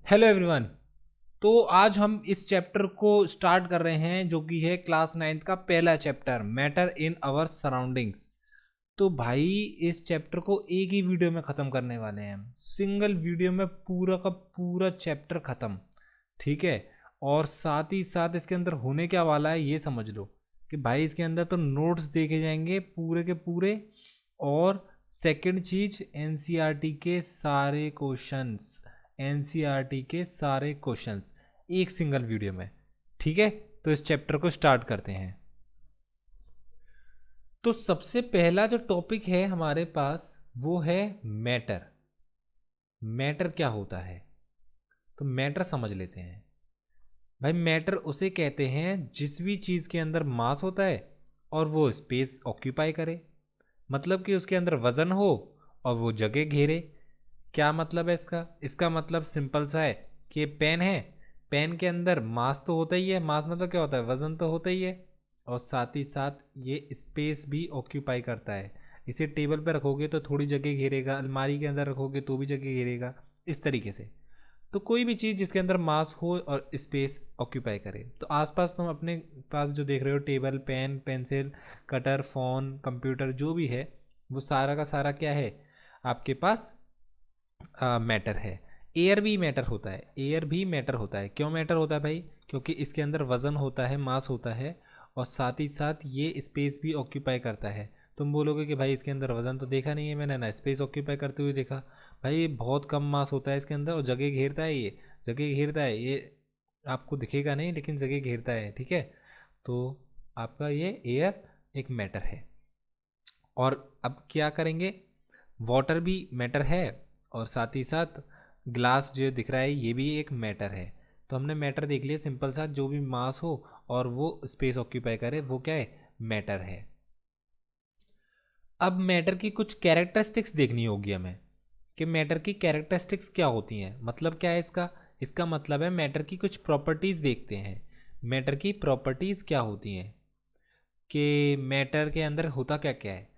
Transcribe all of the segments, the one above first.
Hello everyone. तो आज हम इस चैप्टर को स्टार्ट कर रहे हैं जो कि है क्लास 9th का पहला chapter matter in our surroundings. तो भाई इस चैप्टर को एक ही वीडियो में ख़त्म करने वाले हैं हम, सिंगल वीडियो में पूरा का पूरा चैप्टर ख़त्म। ठीक है। और साथ ही साथ इसके अंदर होने क्या वाला है ये समझ लो कि भाई इसके अंदर तो नोट्स देखे जाएंगे पूरे के पूरे। और सेकंड चीज एनसीईआरटी के सारे क्वेश्चंस, एनसीईआरटी के सारे क्वेश्चंस एक सिंगल वीडियो में। ठीक है। तो इस चैप्टर को स्टार्ट करते हैं। तो सबसे पहला जो टॉपिक है हमारे पास वो है मैटर। मैटर क्या होता है तो मैटर समझ लेते हैं। भाई मैटर उसे कहते हैं जिस भी चीज़ के अंदर मास होता है और वो स्पेस ऑक्यूपाई करे, मतलब कि उसके अंदर वजन हो और वो जगह घेरे। क्या मतलब है इसका? इसका मतलब सिंपल सा है कि ये पेन है, पेन के अंदर मास तो होता ही है, मास मतलब क्या होता है, वजन तो होता ही है, और साथ ही साथ ये स्पेस भी ऑक्यूपाई करता है। इसे टेबल पर रखोगे तो थोड़ी जगह घेरेगा, अलमारी के अंदर रखोगे तो भी जगह घेरेगा, इस तरीके से। तो कोई भी चीज़ जिसके अंदर मास हो और स्पेस ऑक्यूपाई करे। तो आसपास तुम अपने पास जो देख रहे हो, table, pen, pencil, cutter, phone, computer, जो भी है वो सारा का सारा क्या है आपके पास? मैटर है। एयर भी मैटर होता है, एयर भी मैटर होता है। क्यों मैटर होता है भाई? क्योंकि इसके अंदर वज़न होता है, मास होता है, और साथ ही साथ ये स्पेस भी ऑक्यूपाई करता है। तुम बोलोगे कि भाई इसके अंदर वज़न तो देखा नहीं है मैंने, ना स्पेस ऑक्यूपाई करते हुए देखा। भाई बहुत कम मास होता है इसके अंदर और जगह घेरता है, ये जगह घेरता है, ये आपको दिखेगा नहीं लेकिन जगह घेरता है। ठीक है। तो आपका ये एयर एक मैटर है। और अब क्या करेंगे, वाटर भी मैटर है और साथ ही साथ ग्लास जो दिख रहा है ये भी एक मैटर है। तो हमने मैटर देख लिया, सिंपल सा, जो भी मास हो और वो स्पेस ऑक्यूपाई करे वो क्या है? मैटर है। अब मैटर की कुछ कैरेक्टरिस्टिक्स देखनी होगी हमें कि मैटर की कैरेक्टरिस्टिक्स क्या होती हैं। मतलब क्या है इसका? इसका मतलब है मैटर की कुछ प्रॉपर्टीज़ देखते हैं। मैटर की प्रॉपर्टीज़ क्या होती हैं कि मैटर के अंदर होता क्या क्या है।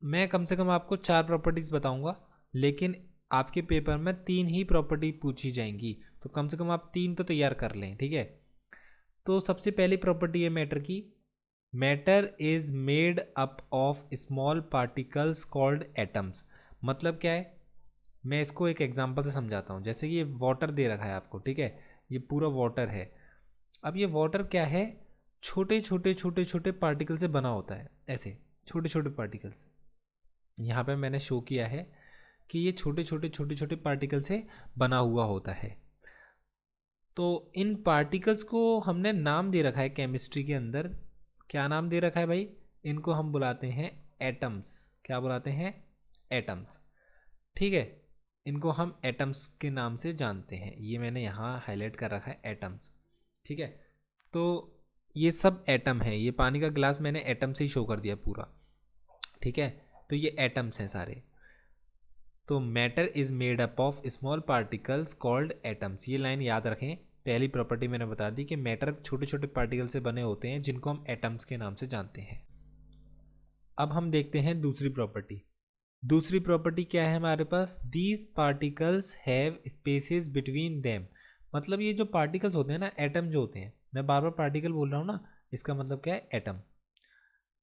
मैं कम से कम आपको 4 प्रॉपर्टीज़ बताऊंगा, लेकिन आपके पेपर में 3 ही प्रॉपर्टी पूछी जाएंगी, तो कम से कम आप 3 तो तैयार कर लें। ठीक है। तो सबसे पहली प्रॉपर्टी है मैटर की, matter is made up of small particles called atoms. मतलब क्या है, मैं इसको एक एग्जांपल से समझाता हूँ। जैसे कि ये वाटर दे रखा है आपको, ठीक है, ये पूरा वाटर है। अब ये वाटर क्या है, छोटे छोटे छोटे छोटे पार्टिकल से बना होता है, ऐसे छोटे छोटे पार्टिकल्स। यहाँ पे मैंने शो किया है कि ये छोटे छोटे छोटे छोटे पार्टिकल से बना हुआ होता है। तो इन पार्टिकल्स को हमने नाम दे रखा है केमिस्ट्री के अंदर। क्या नाम दे रखा है भाई? इनको हम बुलाते हैं एटम्स। क्या बुलाते हैं? एटम्स। ठीक है। इनको हम एटम्स के नाम से जानते हैं, ये मैंने यहाँ हाईलाइट कर रखा है, एटम्स। ठीक है। तो ये सब एटम है, ये पानी का गिलास मैंने एटम से ही शो कर दिया पूरा। ठीक है। तो ये एटम्स हैं सारे। तो matter is made up of small particles called atoms, ये लाइन याद रखें। पहली प्रॉपर्टी मैंने बता दी कि मैटर छोटे छोटे पार्टिकल से बने होते हैं जिनको हम एटम्स के नाम से जानते हैं। अब हम देखते हैं दूसरी प्रॉपर्टी। दूसरी प्रॉपर्टी क्या है हमारे पास? These particles have spaces between them. मतलब ये जो पार्टिकल्स होते हैं ना, एटम जो होते हैं, मैं बार बार पार्टिकल बोल रहा हूँ ना, इसका मतलब क्या है? एटम।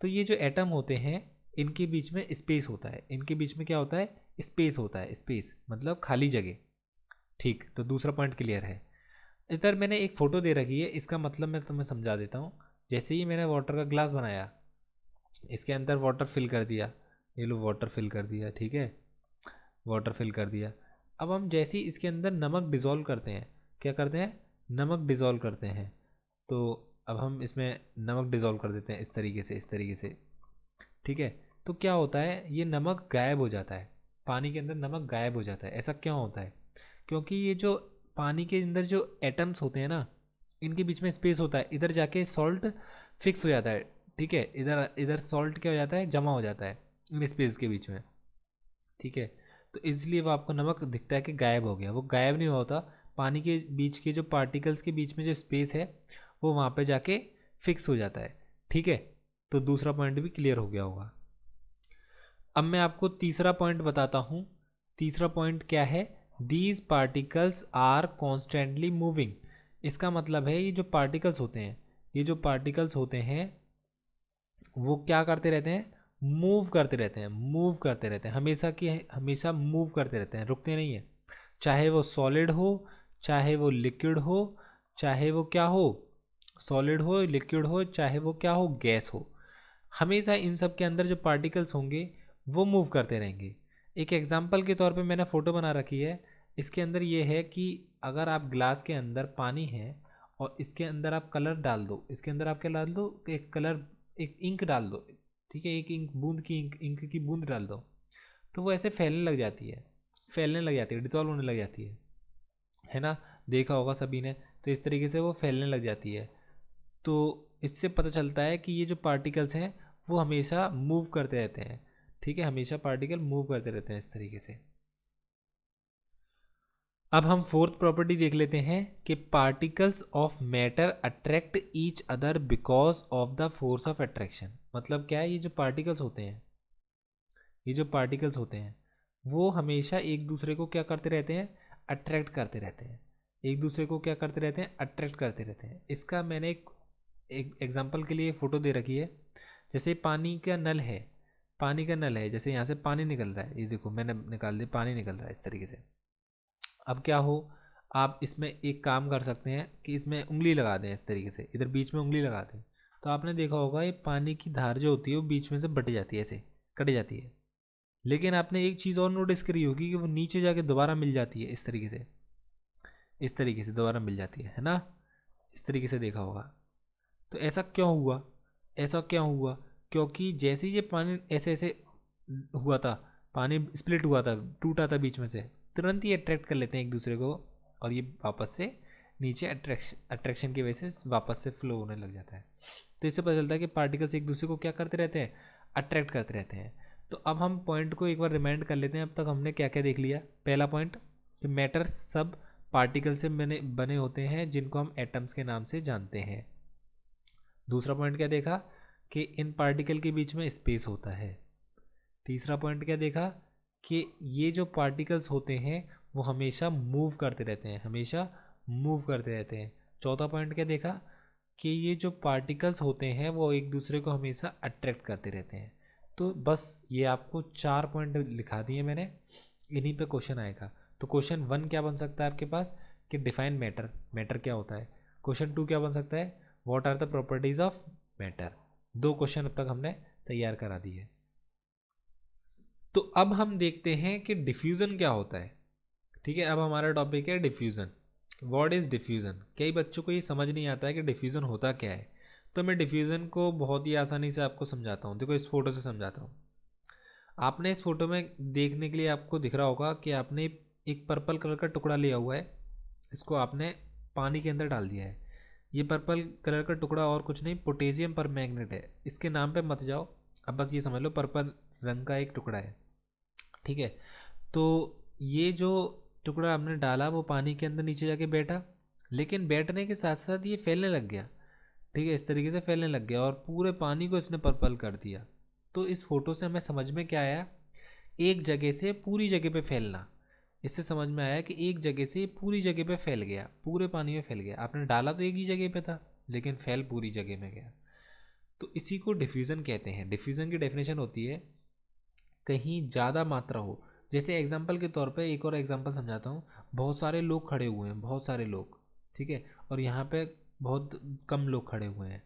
तो ये जो एटम होते हैं इनके बीच में स्पेस होता है, इनके बीच में क्या होता है? स्पेस होता है। स्पेस मतलब खाली जगह। ठीक, तो दूसरा पॉइंट क्लियर है। इधर मैंने एक फ़ोटो दे रखी है, इसका मतलब मैं तुम्हें समझा देता हूँ। जैसे ही मैंने वाटर का ग्लास बनाया, इसके अंदर वाटर फिल कर दिया, ये लो वाटर फिल कर दिया, ठीक है, वाटर फिल कर दिया। अब हम जैसे ही इसके अंदर नमक डिज़ोल्व करते हैं, क्या करते हैं? नमक डिज़ोल्व करते हैं। तो अब हम इसमें नमक डिज़ोल्व कर देते हैं इस तरीके से, इस तरीके से। ठीक है। तो क्या होता है, ये नमक गायब हो जाता है, पानी के अंदर नमक गायब हो जाता है। ऐसा क्यों होता है? क्योंकि ये जो पानी के अंदर जो एटम्स होते हैं ना, इनके बीच में स्पेस होता है, इधर जाके सॉल्ट फिक्स हो जाता है। ठीक है। इधर इधर सॉल्ट क्या हो जाता है? जमा हो जाता है इन स्पेस के बीच में। ठीक है। तो इसलिए वो आपको नमक दिखता है कि गायब हो गया, वो गायब नहीं होता। पानी के बीच के जो पार्टिकल्स के बीच में जो स्पेस है वो वहाँ पे जाके फिक्स हो जाता है। ठीक है। तो दूसरा पॉइंट भी क्लियर हो गया होगा। अब मैं आपको तीसरा पॉइंट बताता हूँ। तीसरा पॉइंट क्या है? These particles are constantly moving. इसका मतलब है ये जो पार्टिकल्स होते हैं, ये जो पार्टिकल्स होते हैं वो क्या करते रहते हैं, मूव करते रहते हैं, मूव करते रहते हैं, हमेशा की हमेशा मूव करते रहते हैं, रुकते नहीं है। चाहे वो सॉलिड हो, चाहे वो लिक्विड हो, चाहे वो क्या हो, सॉलिड हो, लिक्विड हो, चाहे वो क्या हो, गैस हो, हमेशा इन सब के अंदर जो पार्टिकल्स होंगे वो मूव करते रहेंगे। एक एग्जांपल के तौर पे मैंने फ़ोटो बना रखी है। इसके अंदर ये है कि अगर आप ग्लास के अंदर पानी है और इसके अंदर आप कलर डाल दो, इसके अंदर आप क्या डाल दो, एक कलर, एक इंक डाल दो, ठीक है, एक इंक बूंद की इंक की बूंद डाल दो, तो वो ऐसे फैलने लग जाती है, फैलने लग जाती है, डिजॉल्व होने लग जाती है ना। देखा होगा सभी ने। तो इस तरीके से वो फैलने लग जाती है। तो इससे पता चलता है कि ये जो पार्टिकल्स हैं वो हमेशा मूव करते रहते हैं, ठीक है, हमेशा पार्टिकल मूव करते रहते हैं इस तरीके से। अब हम फोर्थ प्रॉपर्टी देख लेते हैं कि particles of matter attract each other because of the force of attraction. मतलब क्या है, ये जो पार्टिकल्स होते हैं, ये जो पार्टिकल्स होते हैं वो हमेशा एक दूसरे को क्या करते रहते हैं, अट्रैक्ट करते रहते हैं, एक दूसरे को क्या करते रहते हैं, अट्रैक्ट करते रहते हैं। इसका मैंने एक एग्जांपल के लिए फ़ोटो दे रखी है। जैसे पानी का नल है, पानी का नल है, जैसे यहाँ से पानी निकल रहा है, ये देखो मैंने निकाल दिया, पानी निकल रहा है इस तरीके से। अब क्या हो, आप इसमें एक काम कर सकते हैं कि इसमें उंगली लगा दें, इस तरीके से इधर बीच में उंगली लगा दें, तो आपने देखा होगा ये पानी की धार जो होती है वो बीच में से बट जाती है, ऐसे कट जाती है। लेकिन आपने एक चीज़ और नोटिस करी होगी कि वो नीचे जाके दोबारा मिल जाती है, इस तरीके से, इस तरीके से दोबारा मिल जाती है ना, इस तरीके से देखा होगा। तो ऐसा क्यों हुआ, ऐसा क्यों हुआ, क्योंकि जैसे ही ये पानी ऐसे ऐसे हुआ था, पानी स्प्लिट हुआ था, टूटा था बीच में से, तुरंत ही अट्रैक्ट कर लेते हैं एक दूसरे को और ये वापस से नीचे अट्रैक्शन की वजह से वापस से फ्लो होने लग जाता है। तो इससे पता चलता है कि पार्टिकल्स एक दूसरे को क्या करते रहते हैं, अट्रैक्ट करते रहते हैं। तो अब हम पॉइंट को एक बार रिमाइंड कर लेते हैं। अब तक हमने क्या क्या देख लिया। पहला पॉइंट कि मैटर सब पार्टिकल से बने होते हैं जिनको हम एटम्स के नाम से जानते हैं। दूसरा पॉइंट क्या देखा कि इन पार्टिकल के बीच में स्पेस होता है। तीसरा पॉइंट क्या देखा कि ये जो पार्टिकल्स होते हैं वो हमेशा मूव करते रहते हैं, हमेशा मूव करते रहते हैं। चौथा पॉइंट क्या देखा कि ये जो पार्टिकल्स होते हैं वो एक दूसरे को हमेशा अट्रैक्ट करते रहते हैं। तो बस ये आपको 4 पॉइंट लिखा दिए मैंने, इन्हीं पे क्वेश्चन आएगा। तो क्वेश्चन 1 क्या बन सकता है आपके पास कि डिफाइन मैटर, मैटर क्या होता है। क्वेश्चन 2 क्या बन सकता है, what are the properties of matter. 2 question अब तक हमने तैयार करा दिए। तो अब हम देखते हैं कि डिफ्यूज़न क्या होता है। ठीक है, अब हमारा टॉपिक है डिफ्यूज़न। What is diffusion. कई बच्चों को ये समझ नहीं आता है कि डिफ्यूज़न होता क्या है। तो मैं डिफ्यूज़न को बहुत ही आसानी से आपको समझाता हूँ। देखो इस फोटो से समझाता हूँ। आपने इस फोटो में देखने के लिए आपको दिख रहा होगा कि आपने एक पर्पल कलर का टुकड़ा लिया हुआ है, इसको आपने पानी के अंदर डाल दिया है। ये पर्पल कलर का टुकड़ा और कुछ नहीं, पोटेशियम परमैंगनेट है। इसके नाम पे मत जाओ, अब बस ये समझ लो पर्पल रंग का एक टुकड़ा है। ठीक है, तो ये जो टुकड़ा आपने डाला वो पानी के अंदर नीचे जाके बैठा, लेकिन बैठने के साथ साथ ये फैलने लग गया। ठीक है, इस तरीके से फैलने लग गया और पूरे पानी को इसने पर्पल कर दिया। तो इस फोटो से हमें समझ में क्या आया, एक जगह से पूरी जगह पे फैलना। इससे समझ में आया कि एक जगह से पूरी जगह पे फैल गया, पूरे पानी में फैल गया। आपने डाला तो एक ही जगह पे था लेकिन फैल पूरी जगह में गया। तो इसी को डिफ्यूज़न कहते हैं। डिफ्यूज़न की डेफिनेशन होती है कहीं ज़्यादा मात्रा हो। जैसे एग्जाम्पल के तौर पे एक और एग्जाम्पल समझाता हूँ। बहुत सारे लोग खड़े हुए हैं, बहुत सारे लोग, ठीक है, और यहाँ पे बहुत कम लोग खड़े हुए हैं।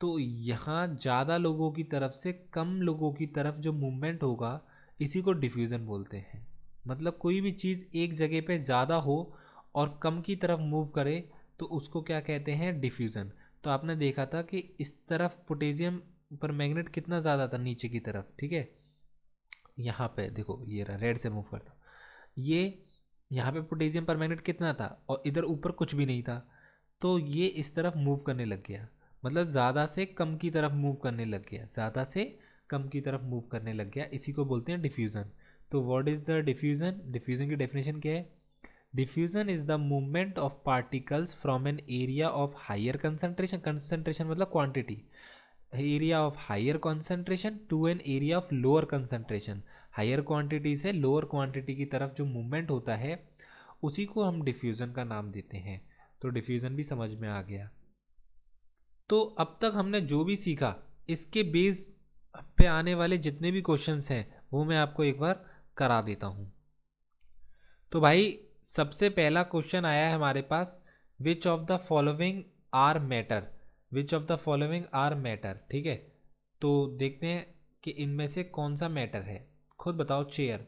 तो यहाँ ज़्यादा लोगों की तरफ से कम लोगों की तरफ जो मूवमेंट होगा, इसी को डिफ्यूज़न बोलते हैं। मतलब कोई भी चीज़ एक जगह पे ज़्यादा हो और कम की तरफ मूव करे तो उसको क्या कहते हैं, डिफ्यूज़न। तो आपने देखा था कि इस तरफ पोटेशियम पर मैग्नेट कितना ज़्यादा था नीचे की तरफ, ठीक है, यहाँ पे देखो ये रहा, रेड से मूव करता हूँ, ये यहाँ पे पोटेशियम पर मैग्नेट कितना था और इधर ऊपर कुछ भी नहीं था। तो ये इस तरफ मूव करने लग गया, मतलब ज़्यादा से कम की तरफ मूव करने लग गया, ज़्यादा से कम की तरफ मूव करने लग गया। इसी को बोलते हैं डिफ्यूज़न। तो what is the diffusion. Diffusion की डेफिनेशन क्या है, diffusion is the movement of particles from an area of higher concentration. Concentration मतलब quantity, area of higher concentration to an area of lower concentration. Higher quantity से lower quantity की तरफ जो movement होता है उसी को हम डिफ्यूज़न का नाम देते हैं। तो डिफ्यूज़न भी समझ में आ गया। तो अब तक हमने जो भी सीखा इसके बेस पे आने वाले जितने भी क्वेश्चंस हैं वो मैं आपको एक बार करा देता हूँ। तो भाई सबसे पहला क्वेश्चन आया है हमारे पास, which of the following are matter. Which of the following are matter, ठीक है। तो देखते हैं कि इनमें से कौन सा मैटर है। खुद बताओ। चेयर,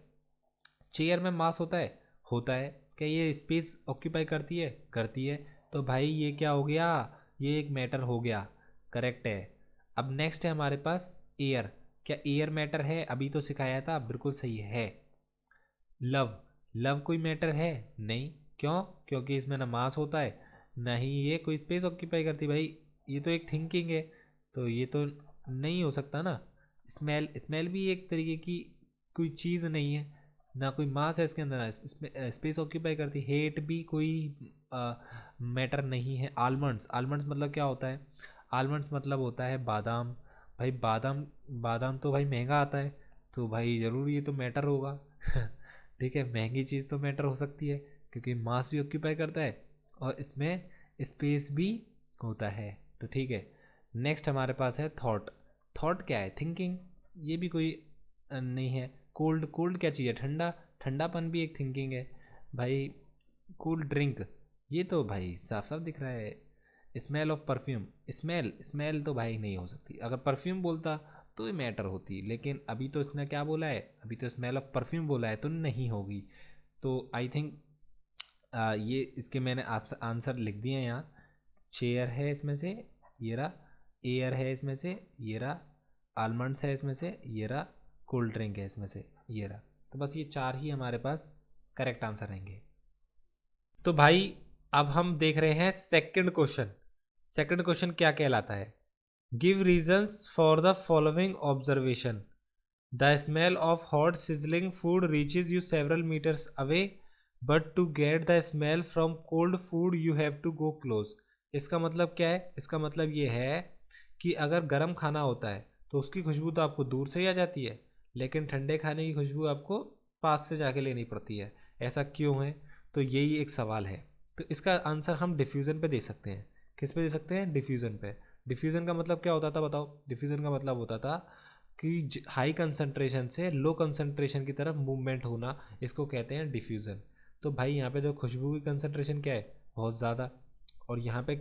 चेयर में मास होता है? होता है। क्या ये स्पेस ऑक्यूपाई करती है? करती है। तो भाई ये क्या हो गया? ये एक मैटर हो गया। करेक्ट है। अब नेक्स्ट है हमारे पास एयर। क्या एयर मैटर है? अभी तो सिखाया था, बिल्कुल सही है। लव, लव कोई मैटर है? नहीं। क्यों? क्योंकि इसमें ना मास होता है ना ही ये कोई स्पेस ऑक्यूपाई करती। भाई ये तो एक थिंकिंग है, तो ये तो नहीं हो सकता ना। स्मेल, स्मेल भी एक तरीके की कोई चीज़ नहीं है, ना कोई मास है इसके अंदर, ना इसमें स्पेस ऑक्यूपाई करती। हेट भी कोई मैटर नहीं है। आलमंड्स, आलमंड्स मतलब क्या होता है? आलमंड्स मतलब होता है बादाम। भाई बादाम, बादाम तो भाई महंगा आता है, तो भाई ज़रूर ये तो मैटर होगा। ठीक है, महंगी चीज़ तो मैटर हो सकती है क्योंकि मास भी ऑक्यूपाई करता है और इसमें स्पेस भी होता है। तो ठीक है। नेक्स्ट हमारे पास है थॉट। थॉट क्या है? थिंकिंग। ये भी कोई नहीं है। कोल्ड, कोल्ड क्या चीज़ है? ठंडा, ठंडापन भी एक थिंकिंग है। भाई कूल ड्रिंक, ये तो भाई साफ साफ दिख रहा है। Smell of perfume, smell, smell तो भाई नहीं हो सकती। अगर परफ्यूम बोलता तो ये मैटर होती, लेकिन अभी तो इसने क्या बोला है? अभी तो स्मेल ऑफ परफ्यूम बोला है, तो नहीं होगी। तो आई थिंक ये इसके मैंने आंसर लिख दिए हैं यहाँ। चेयर है इसमें से, ये रहा। एयर है इसमें से, ये रहा। आलमंड्स है इसमें से, ये रहा। कोल्ड ड्रिंक है इसमें से, ये रहा। तो बस ये चार ही हमारे पास करेक्ट आंसर रहेंगे। तो भाई अब हम देख रहे हैं सेकंड क्वेश्चन। सेकंड क्वेश्चन क्या कहलाता है? Give reasons for the following observation. The smell of hot sizzling food reaches you several metres away, but to get the smell from cold food you have to go close. इसका मतलब क्या है? इसका मतलब ये है कि अगर गर्म खाना होता है तो उसकी खुशबू तो आपको दूर से ही आ जाती है, लेकिन ठंडे खाने की खुशबू आपको पास से जाके लेनी पड़ती है। ऐसा क्यों है? तो यही एक सवाल है। तो इसका आंसर हम डिफ्यूज़न पे दे सकते हैं। किस पे दे सकते हैं? डिफ्यूज़न पे। डिफ्यूज़न का मतलब क्या होता था बताओ? डिफ्यूज़न का मतलब होता था कि हाई कंसंट्रेशन से लो कंसंट्रेशन की तरफ मूवमेंट होना, इसको कहते हैं डिफ्यूज़न। तो भाई यहाँ पे जो खुशबू की कंसंट्रेशन क्या है? बहुत ज़्यादा। और यहाँ पे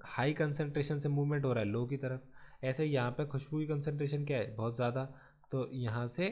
हाई कंसंट्रेशन से मूवमेंट हो रहा है लो की तरफ। ऐसे ही यहाँ पे खुशबू की कंसंट्रेशन क्या है? बहुत ज़्यादा। तो यहाँ से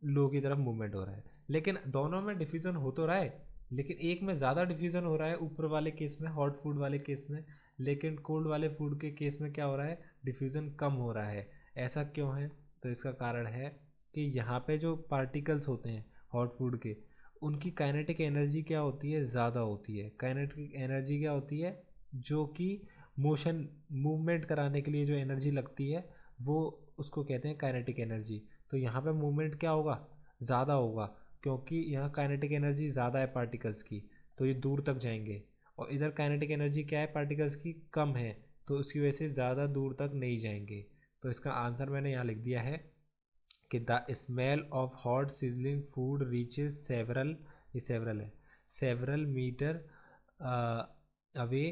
लो की तरफ मूवमेंट हो रहा है। लेकिन दोनों में डिफ्यूज़न हो तो रहा है, लेकिन एक में ज़्यादा डिफ्यूज़न हो रहा है ऊपर वाले केस में, हॉट फूड वाले केस में, लेकिन कोल्ड वाले फूड के केस में क्या हो रहा है? डिफ्यूज़न कम हो रहा है। ऐसा क्यों है? तो इसका कारण है कि यहाँ पे जो पार्टिकल्स होते हैं हॉट फूड के, उनकी काइनेटिक एनर्जी क्या होती है? ज़्यादा होती है। काइनेटिक एनर्जी क्या होती है? जो कि मोशन, मूवमेंट कराने के लिए जो एनर्जी लगती है वो, उसको कहते हैं काइनेटिक एनर्जी। तो यहाँ पे मूवमेंट क्या होगा? ज़्यादा होगा, क्योंकि यहाँ काइनेटिक एनर्जी ज़्यादा है पार्टिकल्स की, तो ये दूर तक जाएंगे। और इधर काइनेटिक एनर्जी क्या है पार्टिकल्स की? कम है, तो उसकी वजह से ज़्यादा दूर तक नहीं जाएंगे। तो इसका आंसर मैंने यहाँ लिख दिया है कि the smell of hot sizzling food reaches several, ये सेवरल है, several metre away,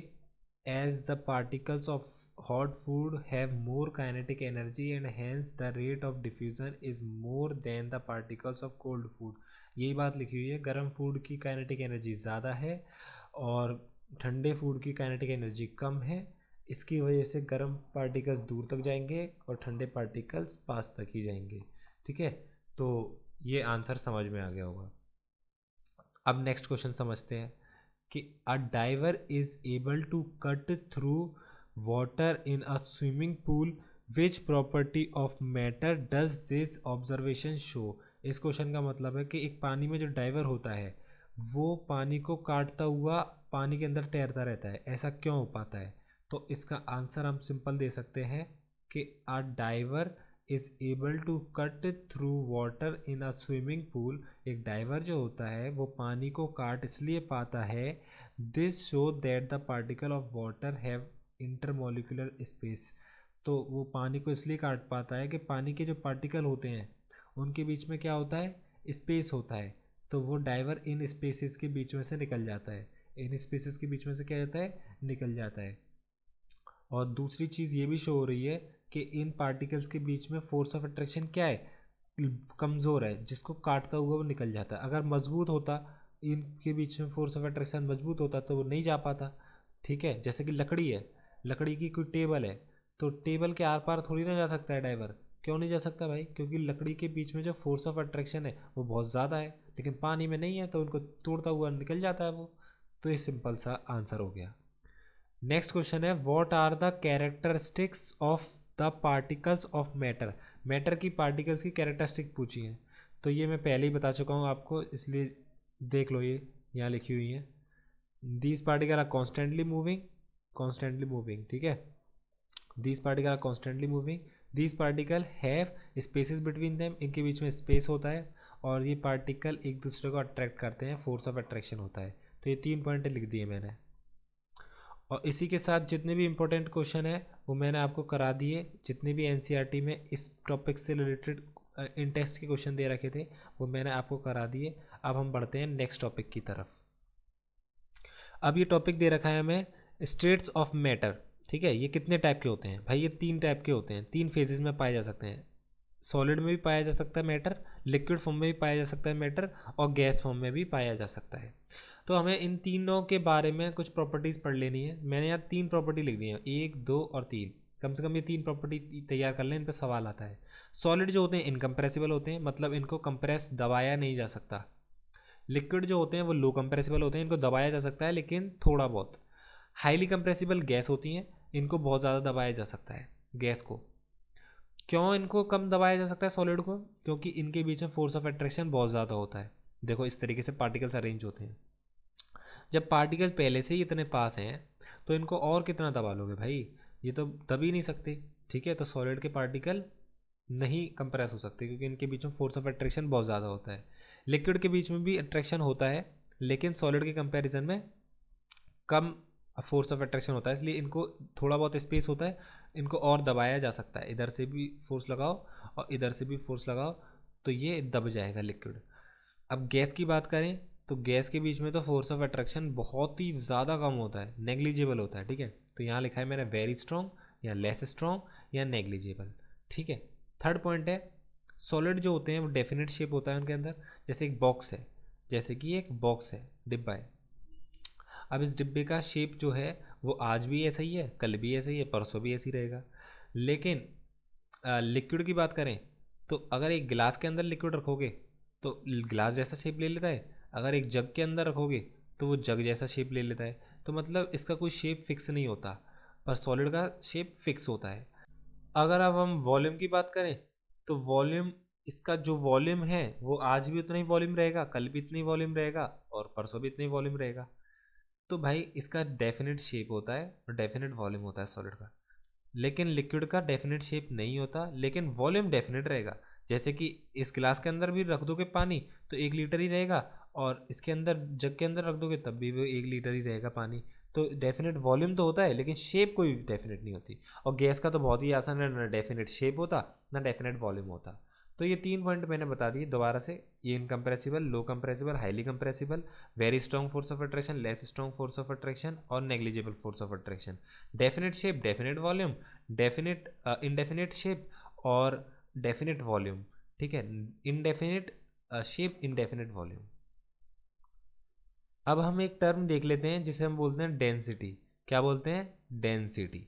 as the particles of hot food have more kinetic energy and hence the rate of diffusion is more than the particles of cold food। यही बात लिखी हुई है, गर्म food की kinetic energy ज़्यादा है और ठंडे फूड की काइनेटिक एनर्जी कम है। इसकी वजह से गर्म पार्टिकल्स दूर तक जाएंगे और ठंडे पार्टिकल्स पास तक ही जाएंगे। ठीक है, तो ये आंसर समझ में आ गया होगा। अब नेक्स्ट क्वेश्चन समझते हैं कि a diver is able to cut through water in a swimming pool, which property of matter does this observation show. इस क्वेश्चन का मतलब है कि एक पानी में जो डाइवर होता है वो पानी को काटता हुआ पानी के अंदर तैरता रहता है। ऐसा क्यों हो पाता है? तो इसका आंसर हम सिंपल दे सकते हैं कि a diver is able to cut through water in a swimming pool. एक डाइवर जो होता है वो पानी को काट इसलिए पाता है, this show that the particle of water have intermolecular space. तो वो पानी को इसलिए काट पाता है कि पानी के जो पार्टिकल होते हैं उनके बीच में क्या होता है, स्पेस होता है, तो वो डाइवर इन स्पेसेस के बीच में से निकल जाता है, इन स्पेसेस के बीच में से क्या होता है, निकल जाता है। और दूसरी चीज़ ये भी शो हो रही है कि इन पार्टिकल्स के बीच में फोर्स ऑफ अट्रैक्शन क्या है, कमज़ोर है, जिसको काटता हुआ वो निकल जाता है। अगर मजबूत होता, इनके बीच में फोर्स ऑफ अट्रैक्शन मजबूत होता तो वो नहीं जा पाता। ठीक है, जैसे कि लकड़ी है, लकड़ी की कोई टेबल है, तो टेबल के आर पार थोड़ी ना जा सकता है डाइवर। क्यों नहीं जा सकता भाई, क्योंकि लकड़ी के बीच में जो फोर्स ऑफ अट्रैक्शन है वो बहुत ज़्यादा है, लेकिन पानी में नहीं है, तो उनको तोड़ता हुआ निकल जाता है वो। तो ये सिंपल सा आंसर हो गया। नेक्स्ट क्वेश्चन है, what are the characteristics of the particles of matter. Matter की पार्टिकल्स की कैरेक्टरिस्टिक पूछी है, तो ये मैं पहले ही बता चुका हूँ आपको, इसलिए देख लो, ये यहाँ लिखी हुई है। These particle are constantly moving, constantly moving, ठीक है। These particle are constantly moving, these particle have spaces between them, इनके बीच में स्पेस होता है, और ये पार्टिकल एक दूसरे को अट्रैक्ट करते हैं, फोर्स ऑफ अट्रैक्शन होता है। तो ये 3 पॉइंट लिख दिए मैंने, और इसी के साथ जितने भी इंपॉर्टेंट क्वेश्चन है वो मैंने आपको करा दिए। जितने भी एनसीईआरटी में इस टॉपिक से रिलेटेड इन टेक्स्ट के क्वेश्चन दे रखे थे वो मैंने आपको करा दिए। अब हम बढ़ते हैं नेक्स्ट टॉपिक की तरफ। अब ये टॉपिक दे रखा है हमें स्टेट्स ऑफ मैटर, ठीक है। ये कितने टाइप के होते हैं भाई, ये 3 टाइप के होते हैं, 3 फेजेस में पाए जा सकते हैं। सॉलिड में भी पाया जा सकता है मैटर, लिक्विड फॉर्म में भी पाया जा सकता है मैटर, और गैस फॉर्म में भी पाया जा सकता है। तो हमें इन तीनों के बारे में कुछ प्रॉपर्टीज़ पढ़ लेनी है। मैंने यहाँ 3 प्रॉपर्टी लिख दी है, 1, 2 और 3। कम से कम ये 3 प्रॉपर्टी तैयार कर लें, इन पर सवाल आता है। सॉलिड जो होते हैं इनकम्प्रेसिबल होते हैं, मतलब इनको कंप्रेस दबाया नहीं जा सकता। लिक्विड जो होते हैं वो लो कंप्रेसिबल होते हैं, इनको दबाया जा सकता है लेकिन थोड़ा बहुत। हाईली कंप्रेसिबल गैस होती हैं, इनको बहुत ज़्यादा दबाया जा सकता है गैस को। क्यों इनको कम दबाया जा सकता है सॉलिड को, क्योंकि इनके बीच में फोर्स ऑफ अट्रैक्शन बहुत ज़्यादा होता है। देखो इस तरीके से पार्टिकल्स अरेंज होते हैं। जब पार्टिकल्स पहले से ही इतने पास हैं तो इनको और कितना दबा लोगे भाई, ये तो दब ही नहीं सकते। ठीक है, तो सॉलिड के पार्टिकल नहीं कंप्रेस हो सकते क्योंकि इनके बीच में फोर्स ऑफ अट्रैक्शन बहुत ज़्यादा होता है। लिक्विड के बीच में भी अट्रैक्शन होता है लेकिन सॉलिड के कंपैरिजन में कम फोर्स ऑफ अट्रैक्शन होता है, इसलिए इनको थोड़ा बहुत स्पेस होता है, इनको और दबाया जा सकता है। इधर से भी फोर्स लगाओ और इधर से भी फोर्स लगाओ तो ये दब जाएगा लिक्विड। अब गैस की बात करें तो गैस के बीच में तो फोर्स ऑफ अट्रैक्शन बहुत ही ज़्यादा कम होता है, नेग्लिजिबल होता है। ठीक है, तो यहाँ लिखा है मैंने वेरी स्ट्रॉन्ग या लेस स्ट्रॉन्ग या नेग्लिजिबल। ठीक है, थर्ड पॉइंट है सॉलिड जो होते हैं वो डेफिनेट शेप होता है उनके अंदर। जैसे एक बॉक्स है, जैसे कि एक बॉक्स है, डिब्बा है। अब इस डिब्बे का शेप जो है वो आज भी ऐसा ही है, कल भी ऐसा ही है, परसों भी ऐसे ही रहेगा। लेकिन लिक्विड की बात करें तो अगर एक गिलास के अंदर लिक्विड रखोगे तो गिलास जैसा शेप ले लेता है, अगर एक जग के अंदर रखोगे तो वो जग जैसा शेप ले लेता है। तो मतलब इसका कोई शेप फिक्स नहीं होता, पर सॉलिड का शेप फिक्स होता है। अगर अब हम वॉल्यूम की बात करें तो वॉल्यूम, इसका जो वॉल्यूम है वो आज भी उतना ही वॉल्यूम रहेगा, कल भी इतनी वॉल्यूम रहेगा और परसों भी इतनी वॉल्यूम रहेगा। तो भाई इसका डेफिनेट शेप होता है और डेफिनेट वॉल्यूम होता है सॉलिड का। लेकिन लिक्विड का डेफिनेट शेप नहीं होता लेकिन वॉल्यूम डेफिनेट रहेगा। जैसे कि इस गिलास के अंदर भी रख दोगे पानी तो 1 लीटर ही रहेगा, और इसके अंदर जग के अंदर रख दोगे तब भी वो 1 लीटर ही रहेगा पानी। तो डेफिनेट वॉल्यूम तो होता है लेकिन शेप कोई डेफिनेट नहीं होती। और गैस का तो बहुत ही आसान है, ना डेफिनेट शेप होता ना डेफिनेट वॉल्यूम होता। तो ये 3 पॉइंट मैंने बता दिए दोबारा से, ये incompressible, low compressible, highly compressible, very strong force of attraction, less strong force of attraction और negligible force of attraction. Definite shape, definite volume, definite indefinite shape और डेफिनेट वॉल्यूम। ठीक है, इनडेफिनेट शेप, इनडेफिनेट वॉल्यूम। अब हम एक term देख लेते हैं जिसे हम बोलते हैं डेंसिटी। क्या बोलते हैं? डेंसिटी।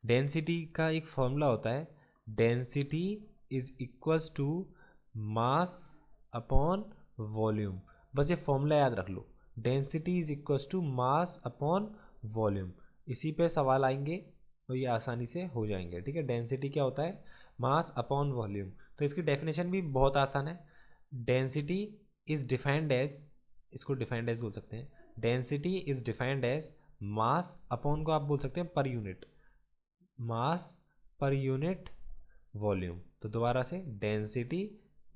डेंसिटी का एक फॉर्मूला होता है, density is equals to mass upon volume. बस ये फॉर्मूला याद रख लो, density is equals to mass upon volume. इसी पे सवाल आएंगे तो ये आसानी से हो जाएंगे। ठीक है, डेंसिटी क्या होता है? Mass upon volume. तो इसकी डेफिनेशन भी बहुत आसान है। डेंसिटी इज डिफाइंड एज, इसको डिफाइंड एज बोल सकते हैं, density is defined as mass upon को आप बोल सकते हैं पर यूनिट, मास पर यूनिट वॉल्यूम। तो दोबारा से, density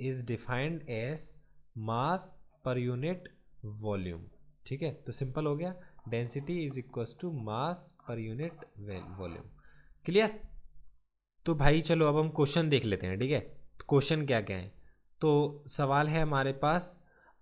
is defined as mass per unit volume. ठीक है, तो सिंपल हो गया, density is equals to mass per unit volume. Clear? तो भाई चलो अब हम क्वेश्चन देख लेते हैं, ठीक है। क्वेश्चन क्या क्या है, तो सवाल है हमारे पास,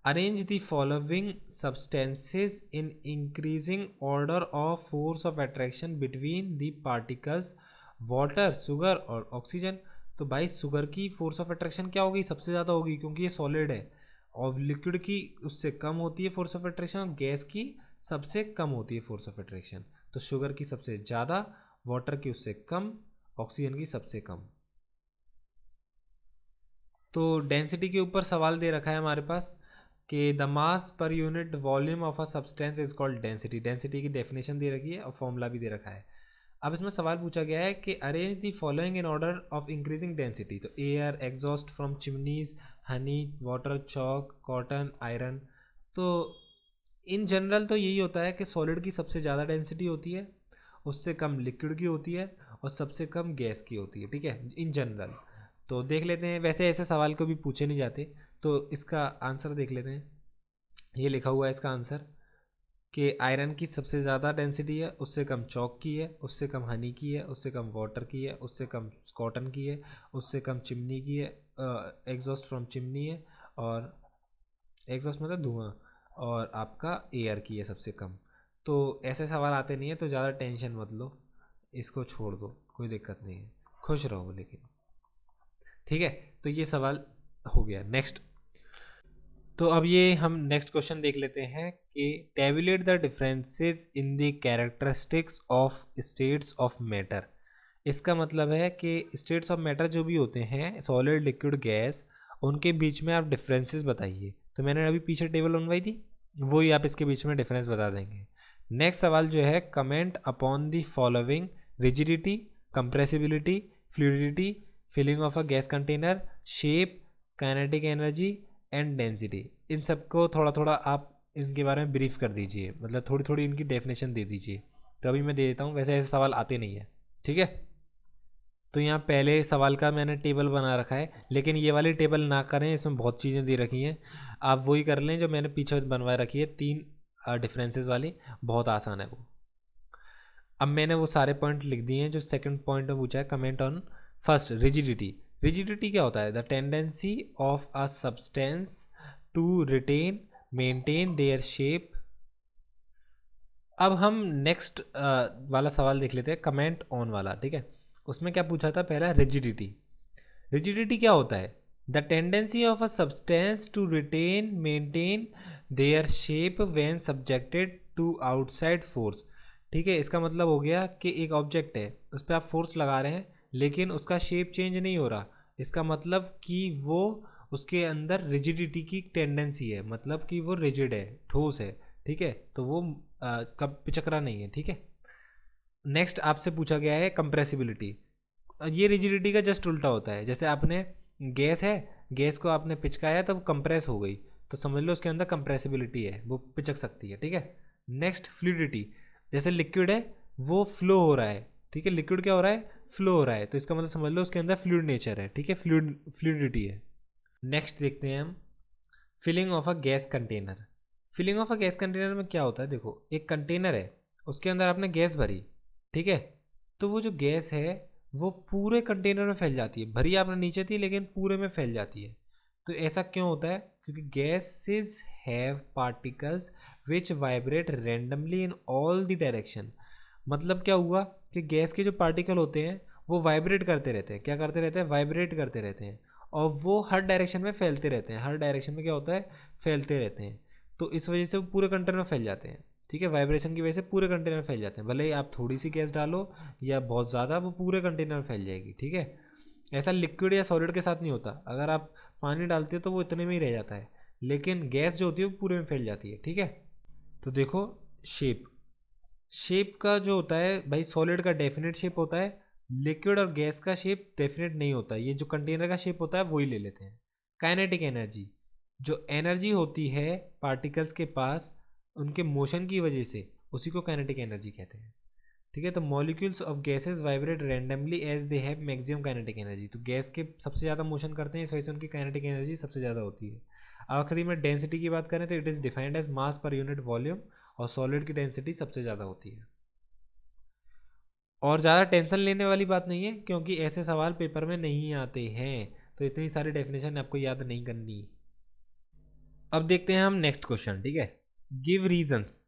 arrange the following substances in increasing order of force of attraction between the particles, water, sugar और ऑक्सीजन। तो भाई शुगर की फोर्स ऑफ अट्रैक्शन क्या होगी, सबसे ज़्यादा होगी क्योंकि ये सॉलिड है, और लिक्विड की उससे कम होती है फोर्स ऑफ अट्रैक्शन, और गैस की सबसे कम होती है फोर्स ऑफ अट्रैक्शन। तो शुगर की सबसे ज़्यादा, वाटर की उससे कम, ऑक्सीजन की सबसे कम। तो डेंसिटी के ऊपर सवाल दे रखा है हमारे पास कि the mass per unit volume of a substance is called density. Density की डेफिनेशन दे रखी है और फॉर्मूला भी दे रखा है। अब इसमें सवाल पूछा गया है कि arrange the following in order of increasing density. तो air, exhaust from chimneys, honey, water, chalk, cotton, iron. तो इन जनरल तो यही होता है कि सॉलिड की सबसे ज़्यादा डेंसिटी होती है, उससे कम लिक्विड की होती है, और सबसे कम गैस की होती है, ठीक है, इन जनरल। तो देख लेते हैं, वैसे ऐसे सवाल को भी पूछे नहीं जाते, तो इसका आंसर देख लेते हैं। ये लिखा हुआ है इसका आंसर कि आयरन की सबसे ज़्यादा डेंसिटी है, उससे कम चॉक की है, उससे कम हनी की है, उससे कम वाटर की है, उससे कम कॉटन की है, उससे कम चिमनी की है, एग्जॉस्ट फ्रॉम चिमनी है, और एग्जॉस्ट मतलब धुआं, और आपका एयर की है सबसे कम। तो ऐसे सवाल आते नहीं है, तो ज़्यादा टेंशन मत लो, इसको छोड़ दो, कोई दिक्कत नहीं है, खुश रहो लेकिन, ठीक है। तो ये सवाल हो गया। नेक्स्ट, तो अब ये हम नेक्स्ट क्वेश्चन देख लेते हैं कि tablet the differences in the characteristics of states of matter. इसका मतलब है कि स्टेट्स ऑफ मैटर जो भी होते हैं, सॉलिड, लिक्विड, गैस, उनके बीच में आप डिफरेंसेस बताइए। तो मैंने अभी पीछे टेबल बनवाई थी, वही आप इसके बीच में डिफरेंस बता देंगे। नेक्स्ट सवाल जो है, comment upon the following, rigidity, compressibility, fluidity, filling of a gas container, shape, kinetic energy and density. इन सबको थोड़ा थोड़ा आप इनके बारे में ब्रीफ कर दीजिए, मतलब थोड़ी थोड़ी इनकी डेफिनेशन दे दीजिए। तो अभी मैं दे देता हूँ, वैसे ऐसे सवाल आते नहीं है, ठीक है। तो यहाँ पहले सवाल का मैंने टेबल बना रखा है, लेकिन ये वाली टेबल ना करें, इसमें बहुत चीज़ें दे रखी हैं। आप वही कर लें जो मैंने पीछे बनवा रखी है, 3 डिफरेंसेस वाली, बहुत आसान है वो। अब मैंने वो सारे पॉइंट लिख दिए हैं जो सेकंड पॉइंट में पूछा है, comment on first, rigidity. Rigidity क्या होता है, the tendency of a substance to retain, maintain their shape. अब हम नेक्स्ट वाला सवाल देख लेते हैं, कमेंट ऑन वाला, ठीक है। उसमें क्या पूछा था, पहला रिजिडिटी। रिजिडिटी क्या होता है, the tendency of a substance to retain, maintain their shape when subjected to outside force. ठीक है, इसका मतलब हो गया कि एक ऑब्जेक्ट है, उस पर आप फोर्स लगा रहे हैं, लेकिन उसका शेप चेंज नहीं हो रहा। इसका मतलब कि वो, उसके अंदर रिजिडिटी की टेंडेंसी है, मतलब कि वो रिजिड है, ठोस है, ठीक है, तो वो कब पिचकरा नहीं है, ठीक है। नेक्स्ट आपसे पूछा गया है कंप्रेसिबिलिटी। ये रिजिडिटी का जस्ट उल्टा होता है, जैसे आपने गैस है, गैस को आपने पिचकाया तो वो कंप्रेस हो गई, तो समझ लो उसके अंदर कंप्रेसिबिलिटी है, वो पिचक सकती है, ठीक है। नेक्स्ट फ्लूइडिटी, जैसे लिक्विड है, वो फ्लो हो रहा है, ठीक है, लिक्विड क्या हो रहा है, फ्लो हो रहा है, तो इसका मतलब समझ लो उसके अंदर फ्लूइड नेचर है, ठीक है, फ्लूइडिटी है। नेक्स्ट देखते हैं हम, filling of a gas container. Filling of a gas container में क्या होता है, देखो एक कंटेनर है, उसके अंदर आपने गैस भरी, ठीक है, तो वो जो गैस है वो पूरे कंटेनर में फैल जाती है, भरी आपने नीचे थी लेकिन पूरे में फैल जाती है। तो ऐसा क्यों होता है, क्योंकि gases have particles which vibrate randomly in all the direction. मतलब क्या हुआ कि गैस के जो पार्टिकल होते हैं वो वाइब्रेट करते रहते हैं, क्या करते रहते हैं, वाइब्रेट करते रहते हैं, और वो हर डायरेक्शन में फैलते रहते हैं, हर डायरेक्शन में क्या होता है, फैलते रहते हैं। तो इस वजह से वो पूरे कंटेनर में फैल जाते हैं, ठीक है, वाइब्रेशन की वजह से पूरे कंटेनर में फैल जाते हैं, भले ही आप थोड़ी सी गैस डालो या बहुत ज़्यादा, वो पूरे कंटेनर में फैल जाएगी, ठीक है। ऐसा लिक्विड या सॉलिड के साथ नहीं होता, अगर आप पानी डालते हो तो वो इतने में ही रह जाता है, लेकिन गैस जो होती है वो पूरे में फैल जाती है, ठीक है। तो देखो शेप, शेप का जो होता है भाई, सॉलिड का डेफिनेट शेप होता है, लिक्विड और गैस का शेप डेफिनेट नहीं होता, ये जो कंटेनर का शेप होता है वही ले लेते हैं। काइनेटिक एनर्जी, जो एनर्जी होती है पार्टिकल्स के पास उनके मोशन की वजह से, उसी को काइनेटिक एनर्जी कहते हैं, ठीक है। तो molecules of gases vibrate randomly as they have maximum kinetic energy. तो गैस के सबसे ज़्यादा मोशन करते हैं, इस वजह से उनकी काइनेटिक एनर्जी सबसे ज़्यादा होती है। आखिरी में डेंसिटी की बात करें तो it is defined as mass per unit volume, और सॉलिड की डेंसिटी सबसे ज़्यादा होती है। और ज़्यादा टेंशन लेने वाली बात नहीं है, क्योंकि ऐसे सवाल पेपर में नहीं आते हैं, तो इतनी सारी डेफिनेशन आपको याद नहीं करनी। अब देखते हैं हम नेक्स्ट क्वेश्चन, ठीक है। Give reasons.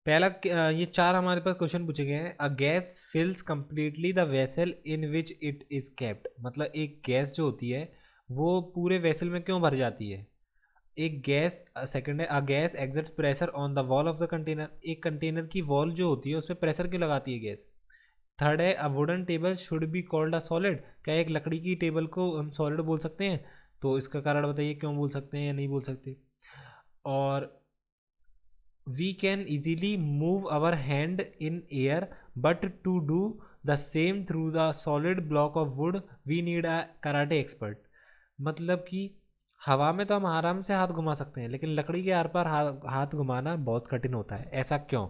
पहला ये चार हमारे पास क्वेश्चन पूछे गए हैं। A gas fills completely the vessel in which it is kept, मतलब एक गैस जो होती है वो पूरे वेसल में क्यों भर जाती है। एक गैस, सेकंड है a gas exits pressure on the wall of the container, एक कंटेनर की वॉल जो होती है उसमें प्रेशर क्यों लगाती है गैस। थर्ड है a wooden table should be called a solid, क्या एक लकड़ी की टेबल को हम सॉलिड बोल सकते हैं, तो इसका कारण बताइए क्यों बोल सकते हैं या नहीं बोल सकते। और we can easily move our hand in air, but to do the same through the solid block of wood we need a karate expert, मतलब कि हवा में तो हम आराम से हाथ घुमा सकते हैं, लेकिन लकड़ी के आर पार हाथ घुमाना बहुत कठिन होता है, ऐसा क्यों।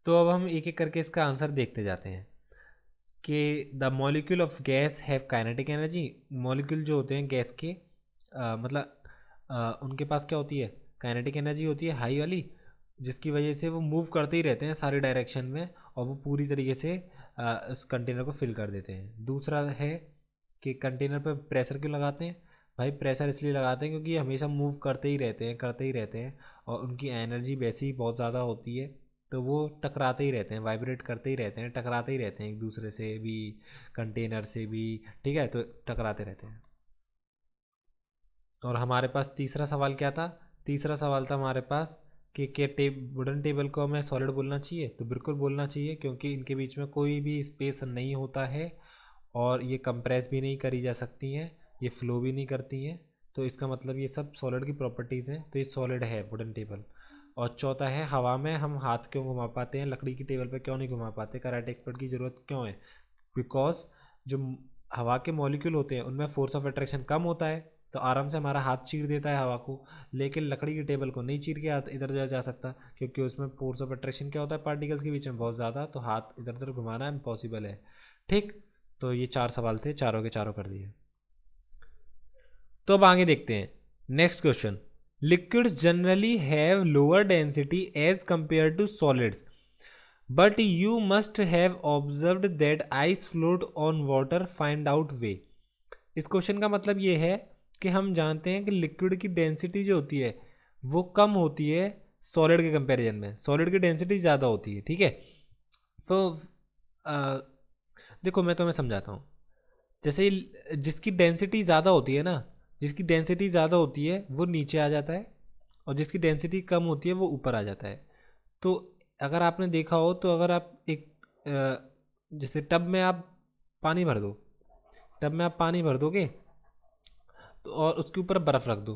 तो अब हम एक एक करके इसका आंसर देखते जाते हैं कि the molecule of guys have kinetic energy, molecule जो होते हैं गैस के मतलब उनके पास क्या होती है, काइनेटिक एनर्जी होती है हाई वाली, जिसकी वजह से वो मूव करते ही रहते हैं सारे डायरेक्शन में और वो पूरी तरीके से इस कंटेनर को फिल कर देते हैं। दूसरा है कि कंटेनर पर प्रेशर क्यों लगाते हैं, भाई प्रेशर इसलिए लगाते हैं क्योंकि हमेशा मूव करते ही रहते हैं, करते ही रहते हैं, और उनकी एनर्जी वैसे ही बहुत ज़्यादा होती है, तो वो टकराते ही रहते हैं, वाइब्रेट करते ही रहते हैं, टकराते ही रहते हैं एक दूसरे से भी, कंटेनर से भी, ठीक है, तो टकराते रहते हैं। और हमारे पास तीसरा सवाल क्या था, तीसरा सवाल था हमारे पास कि क्या वुडन टेबल को हमें सॉलिड बोलना चाहिए, तो बिल्कुल बोलना चाहिए, क्योंकि इनके बीच में कोई भी स्पेस नहीं होता है और ये कंप्रेस भी नहीं करी जा सकती हैं, ये फ्लो भी नहीं करती हैं, तो इसका मतलब ये सब सॉलिड की प्रॉपर्टीज़ हैं, तो ये सॉलिड है वुडन टेबल। और चौथा है हवा में हम हाथ क्यों घुमा पाते हैं, लकड़ी की टेबल पर क्यों नहीं घुमा पाते, कराटे एक्सपर्ट की ज़रूरत क्यों है, बिकॉज जो हवा के मॉलिक्यूल होते हैं उनमें फोर्स ऑफ अट्रैक्शन कम होता है, तो आराम से हमारा हाथ चीर देता है हवा को, लेकिन लकड़ी की टेबल को नहीं चीर के हाथ इधर उधर जा सकता, क्योंकि उसमें फोर्स ऑफ अट्रैक्शन क्या होता है पार्टिकल्स के बीच में बहुत ज़्यादा, तो हाथ इधर उधर घुमाना इम्पॉसिबल है। ठीक, तो ये चार सवाल थे, चारों के चारों कर दिए। तो अब आगे देखते हैं next question. Liquids generally have lower density as compare to solids, but you must have observed that ice float on water find out why. इस क्वेश्चन का मतलब ये है कि हम जानते हैं कि लिक्विड की डेंसिटी जो होती है वो कम होती है सॉलिड के कंपैरिजन में, सॉलिड की डेंसिटी ज़्यादा होती है, ठीक है। तो देखो मैं तुम्हें समझाता हूँ, जैसे जिसकी डेंसिटी ज़्यादा होती है ना, जिसकी डेंसिटी ज़्यादा होती है वो नीचे आ जाता है, और जिसकी डेंसिटी कम होती है वो ऊपर आ जाता है। तो अगर आपने देखा हो तो अगर आप एक जैसे टब में आप पानी भर दो, टब में आप पानी भर दोगे तो और उसके ऊपर बर्फ़ रख दो,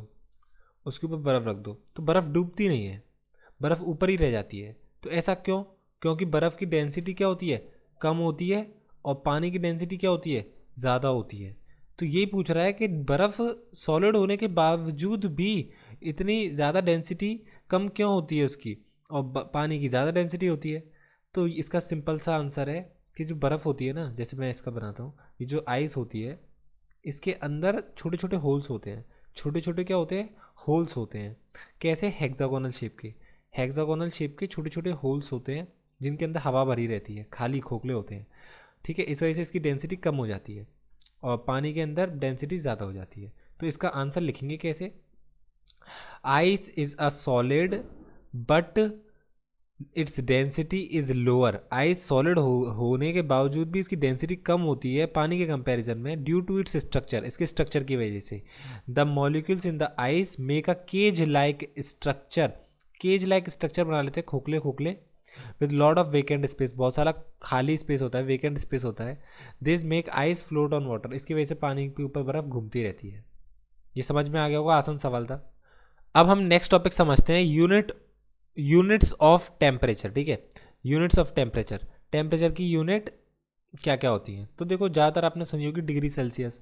उसके ऊपर बर्फ़ रख दो, तो बर्फ़ डूबती नहीं है, बर्फ़ ऊपर ही रह जाती है। तो ऐसा क्यों, क्योंकि बर्फ़ की डेंसिटी क्या होती है, कम होती है, और पानी की डेंसिटी क्या होती है, ज़्यादा होती है। तो यही पूछ रहा है कि बर्फ़ सॉलिड होने के बावजूद भी इतनी ज़्यादा डेंसिटी कम क्यों होती है उसकी, और पानी की ज़्यादा डेंसिटी होती है। तो इसका सिंपल सा आंसर है कि जो बर्फ़ होती है ना, जैसे मैं इसका बनाता हूँ, ये जो आइस होती है इसके अंदर छोटे छोटे होल्स होते हैं, छोटे छोटे क्या होते हैं, होल्स होते हैं। कैसे, हेक्सागोनल शेप के, हेक्सागोनल शेप के छोटे छोटे होल्स होते हैं जिनके अंदर हवा भरी रहती है, खाली खोखले होते हैं, ठीक है। इस वजह से इसकी डेंसिटी कम हो जाती है और पानी के अंदर डेंसिटी ज़्यादा हो जाती है। तो इसका आंसर लिखेंगे कैसे, ice is a solid but its density is lower, ice solid होने के बावजूद भी इसकी डेंसिटी कम होती है पानी के कंपैरिजन में, ड्यू टू इट्स स्ट्रक्चर, इसके स्ट्रक्चर की वजह से। The molecules in the ice make a cage like structure, cage like structure बना लेते हैं, खोखले खोखले, with lot of vacant space, बहुत सारा खाली स्पेस होता है, वेकेंट स्पेस होता है। This make ice float on water, इसकी वजह से पानी के ऊपर बर्फ घूमती रहती है। ये समझ में आ गया होगा, आसान सवाल था। अब हम नेक्स्ट टॉपिक समझते हैं, यूनिट्स ऑफ टेम्परेचर, ठीक है। यूनिट्स ऑफ टेम्परेचर, टेम्परेचर की यूनिट क्या क्या होती हैं, तो देखो ज़्यादातर आपने सुनी होगी डिग्री सेल्सियस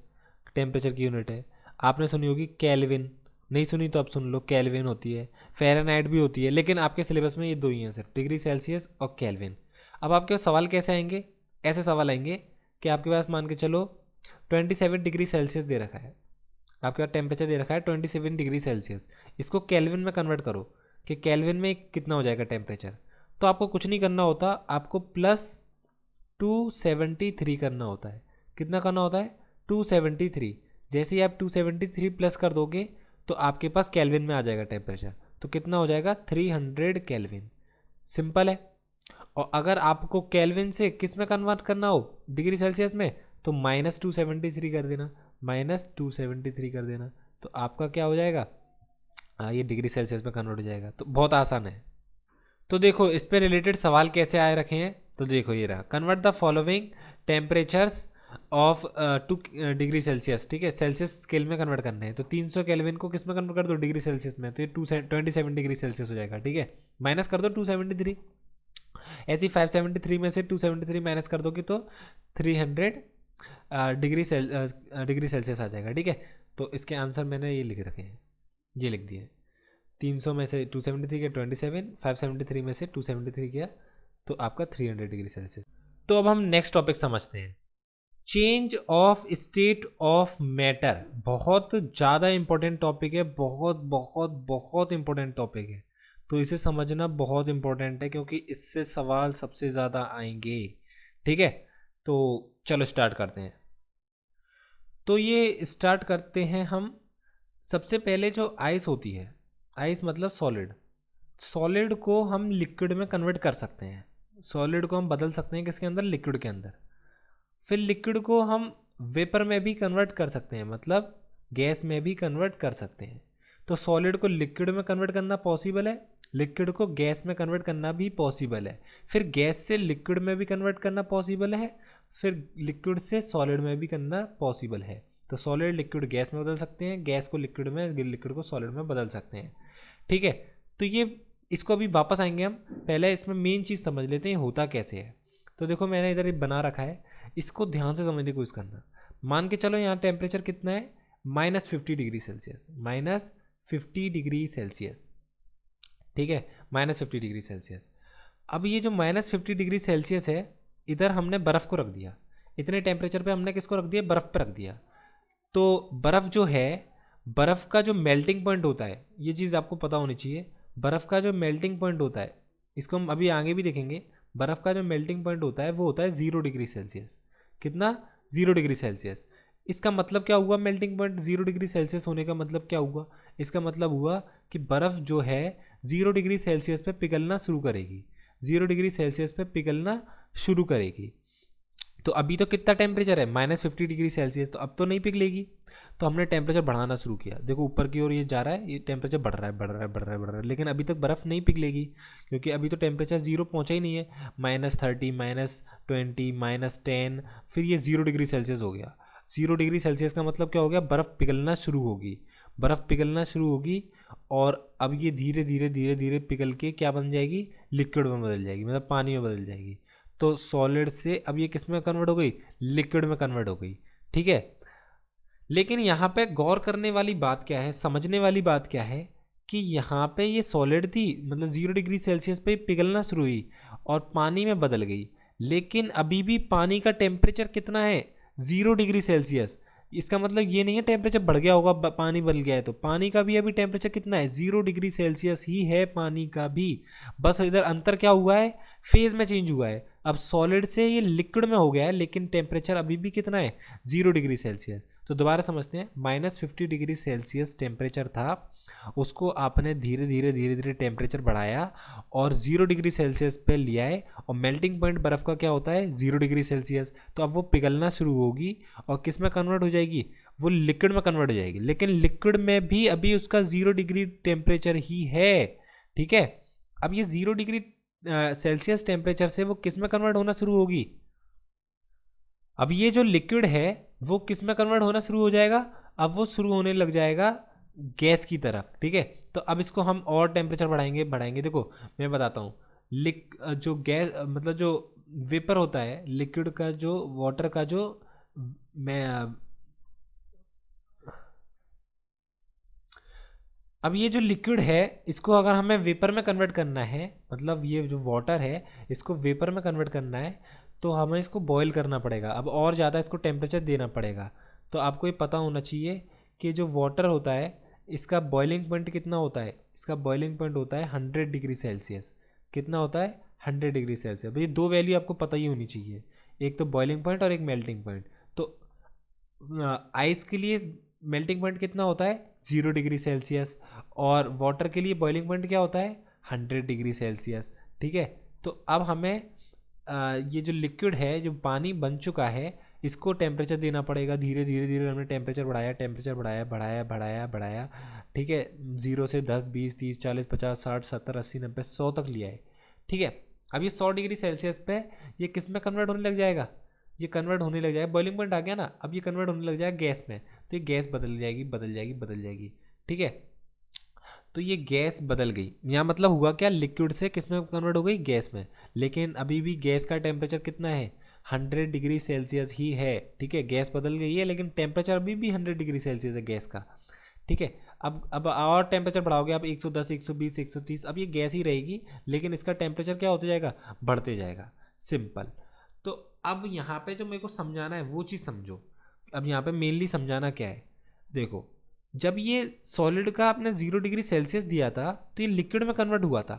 टेम्परेचर की यूनिट है, आपने सुनी होगी केल्विन, नहीं सुनी तो अब सुन लो, केल्विन होती है, फ़ारेनहाइट भी होती है, लेकिन आपके सिलेबस में ये दो ही हैं सिर्फ, डिग्री सेल्सियस और केल्विन। अब आपके सवाल कैसे आएंगे, ऐसे सवाल आएंगे कि आपके पास मान के चलो 27 डिग्री सेल्सियस दे रखा है, आपके पास टेम्परेचर दे रखा है 27 डिग्री सेल्सियस, इसको केल्विन में कन्वर्ट करो कि केल्विन में कितना हो जाएगा टेम्परेचर, तो आपको कुछ नहीं करना होता, आपको +273 करना होता है। कितना करना होता है? 273। जैसे ही आप 273 प्लस कर दोगे तो आपके पास केल्विन में आ जाएगा टेम्परेचर। तो कितना हो जाएगा? 300 केल्विन। सिंपल है। और अगर आपको केल्विन से किस में कन्वर्ट करना हो, डिग्री सेल्सियस में, तो -273 कर देना, -273 कर देना, तो आपका क्या हो जाएगा? ये डिग्री सेल्सियस में कन्वर्ट हो जाएगा। तो बहुत आसान है। तो देखो इस पे रिलेटेड सवाल कैसे आए रखे हैं, तो देखो ये रहा, convert the following temperatures of 2 degree Celsius. ठीक है, सेल्सियस स्केल में कन्वर्ट करने हैं। तो 300 केल्विन को किस में कन्वर्ट कर दो? डिग्री सेल्सियस में, तो ये 27 डिग्री सेल्सियस हो जाएगा। ठीक है, माइनस कर दो 273। ऐसे ही 573 में से 273 माइनस कर दोगे तो 300 डिग्री सेल्सियस आ जाएगा। ठीक है, तो इसके आंसर मैंने ये लिख रखे हैं, ये लिख दिए। 300 में से 273 गया 27, 573 में से 273 गया तो आपका 300 डिग्री सेल्सियस। तो अब हम नेक्स्ट टॉपिक समझते हैं, change of state of matter. बहुत ज़्यादा इंपॉर्टेंट टॉपिक है, बहुत बहुत बहुत इंपॉर्टेंट टॉपिक है। तो इसे समझना बहुत इंपॉर्टेंट है क्योंकि इससे सवाल सबसे ज़्यादा आएंगे। ठीक है, तो चलो स्टार्ट करते हैं। तो ये स्टार्ट करते हैं हम। सबसे पहले जो आइस होती है, आइस मतलब सॉलिड, सॉलिड को हम लिक्विड में कन्वर्ट कर सकते हैं। सॉलिड को हम बदल सकते हैं किसके अंदर? लिक्विड के अंदर। फिर लिक्विड को हम वेपर में भी कन्वर्ट कर सकते हैं, मतलब गैस में भी कन्वर्ट कर सकते हैं। तो सॉलिड को लिक्विड में कन्वर्ट करना पॉसिबल है, लिक्विड को गैस में कन्वर्ट करना भी पॉसिबल है, फिर गैस से लिक्विड में भी कन्वर्ट करना पॉसिबल है, फिर लिक्विड से सॉलिड में भी करना पॉसिबल है। तो सॉलिड लिक्विड गैस में बदल सकते हैं, गैस को लिक्विड में, लिक्विड को सॉलिड में बदल सकते हैं। ठीक है, तो ये इसको अभी वापस आएंगे हम। पहले इसमें मेन चीज़ समझ लेते हैं होता कैसे है। तो देखो मैंने इधर बना रखा है, इसको ध्यान से समझने की कोशिश करना। मान के चलो यहाँ टेम्परेचर कितना है? -50 डिग्री सेल्सियस, -50 डिग्री सेल्सियस। ठीक है, -50 डिग्री सेल्सियस। अब ये जो -50 डिग्री सेल्सियस है, इधर हमने बर्फ़ को रख दिया। इतने टेम्परेचर पे हमने किसको रख दिया? बर्फ़ पे रख दिया। तो बर्फ़ जो है, बर्फ़ का जो मेल्टिंग पॉइंट होता है, ये चीज़ आपको पता होनी चाहिए। बर्फ़ का जो मेल्टिंग पॉइंट होता है, इसको हम अभी आगे भी देखेंगे। बर्फ़ का जो मेल्टिंग पॉइंट होता है वो होता है 0 डिग्री सेल्सियस। कितना? 0 डिग्री सेल्सियस। इसका मतलब क्या हुआ? मेल्टिंग पॉइंट 0 डिग्री सेल्सियस होने का मतलब क्या हुआ? इसका मतलब हुआ कि बर्फ़ जो है 0 डिग्री सेल्सियस पे पिघलना शुरू करेगी, 0 डिग्री सेल्सियस पे पिघलना शुरू करेगी। तो अभी तो कितना टेम्परेचर है? -50 डिग्री सेल्सियस। तो अब तो नहीं पिघलेगी, तो हमने टेम्परेचर बढ़ाना शुरू किया। देखो ऊपर की ओर ये जा रहा है, ये टेम्परेचर बढ़ रहा है, बढ़ रहा है, बढ़ रहा है, बढ़ रहा है, लेकिन अभी तक बर्फ़ नहीं पिघलेगी क्योंकि अभी तो टेम्परेचर 0 पहुंचा ही नहीं है। -30, -20, -10, फिर ये 0 डिग्री सेल्सियस हो गया। 0 डिग्री सेल्सियस का मतलब क्या हो गया? बर्फ़ पिघलना शुरू होगी, बर्फ़ पिघलना शुरू होगी और अब ये धीरे धीरे धीरे धीरे पिघल के क्या बन जाएगी? लिक्विड में बदल जाएगी, मतलब पानी में बदल जाएगी। तो सॉलिड से अब ये किस में कन्वर्ट हो गई? लिक्विड में कन्वर्ट हो गई। ठीक है, लेकिन यहाँ पे गौर करने वाली बात क्या है, समझने वाली बात क्या है कि यहाँ पे ये सॉलिड थी, मतलब 0 डिग्री सेल्सियस पे पिघलना शुरू हुई और पानी में बदल गई, लेकिन अभी भी पानी का टेम्परेचर कितना है? 0 डिग्री सेल्सियस। इसका मतलब ये नहीं है टेम्परेचर बढ़ गया होगा, पानी बदल गया है। तो पानी का भी अभी टेम्परेचर कितना है? 0 डिग्री सेल्सियस ही है पानी का भी। बस इधर अंतर क्या हुआ है? फेज में चेंज हुआ है। अब सॉलिड से ये लिक्विड में हो गया है, लेकिन टेम्परेचर अभी भी कितना है? 0 डिग्री सेल्सियस। तो दोबारा समझते हैं, -50 डिग्री सेल्सियस टेम्परेचर था, उसको आपने धीरे धीरे धीरे धीरे टेम्परेचर बढ़ाया और 0 डिग्री सेल्सियस पे लिया है। और मेल्टिंग पॉइंट बर्फ़ का क्या होता है? 0 डिग्री सेल्सियस। तो अब वो पिघलना शुरू होगी और किस में कन्वर्ट हो जाएगी? वो लिक्विड में कन्वर्ट हो जाएगी, लेकिन लिक्विड में भी अभी उसका 0 डिग्री टेम्परेचर ही है। ठीक है, अब ये 0 डिग्री सेल्सियस टेम्परेचर से वो किस में कन्वर्ट होना शुरू होगी? अब ये जो लिक्विड है वो किस में कन्वर्ट होना शुरू हो जाएगा? अब वो शुरू होने लग जाएगा गैस की तरफ। ठीक है, तो अब इसको हम और टेम्परेचर बढ़ाएंगे बढ़ाएंगे। देखो मैं बताता हूँ, जो गैस मतलब जो वेपर होता है, लिक्विड का जो, वाटर का जो, मैं अब ये जो लिक्विड है इसको अगर हमें वेपर में कन्वर्ट करना है, मतलब ये जो वाटर है इसको वेपर में कन्वर्ट करना है, तो हमें इसको बॉईल करना पड़ेगा। अब और ज़्यादा इसको टेम्परेचर देना पड़ेगा। तो आपको ये पता होना चाहिए कि जो वाटर होता है इसका बॉइलिंग पॉइंट कितना होता है? इसका बॉइलिंग पॉइंट होता है 100 डिग्री सेल्सियस। कितना होता है? 100 डिग्री सेल्सियस। भाई 2 वैल्यू आपको पता ही होनी चाहिए, एक तो बॉइलिंग पॉइंट और एक मेल्टिंग पॉइंट। तो आइस के लिए मेल्टिंग पॉइंट कितना होता है 0 डिग्री सेल्सियस, और वाटर के लिए बॉइलिंग पॉइंट क्या होता है 100 डिग्री सेल्सियस। ठीक है, तो अब हमें ये जो लिक्विड है, जो पानी बन चुका है, इसको टेम्परेचर देना पड़ेगा। धीरे धीरे धीरे हमने टेम्परेचर बढ़ाया, टेम्परेचर बढ़ाया बढ़ाया बढ़ाया बढ़ाया, ठीक है, 0 से 10 20 30 40 50 60 70 80 90 100 तक लिया है। ठीक है, अब ये 100 डिग्री सेल्सियस पे ये किस में कन्वर्ट होने लग जाएगा, ये कन्वर्ट होने लग जाएगा, बॉइलिंग पॉइंट आ गया ना, अब ये कन्वर्ट होने लग जाएगा गैस में। तो ये गैस बदल जाएगी बदल जाएगी बदल जाएगी। ठीक है, तो ये गैस बदल गई, यहाँ मतलब हुआ क्या, लिक्विड से किस में कन्वर्ट हो गई, गैस में। लेकिन अभी भी गैस का टेम्परेचर कितना है 100 डिग्री सेल्सियस ही है। ठीक है, गैस बदल गई है लेकिन टेम्परेचर अभी भी 100 डिग्री सेल्सियस है गैस का। ठीक है, अब और टेम्परेचर बढ़ाओगे आप 110 120 130, अब ये गैस ही रहेगी लेकिन इसका टेम्परेचर क्या होता जाएगा, बढ़ते जाएगा। सिंपल। तो अब यहाँ पे जो मेरे को समझाना है वो चीज़ समझो। अब यहाँ पे मेनली समझाना क्या है, देखो, जब ये सॉलिड का आपने 0 डिग्री सेल्सियस दिया था तो ये लिक्विड में कन्वर्ट हुआ था।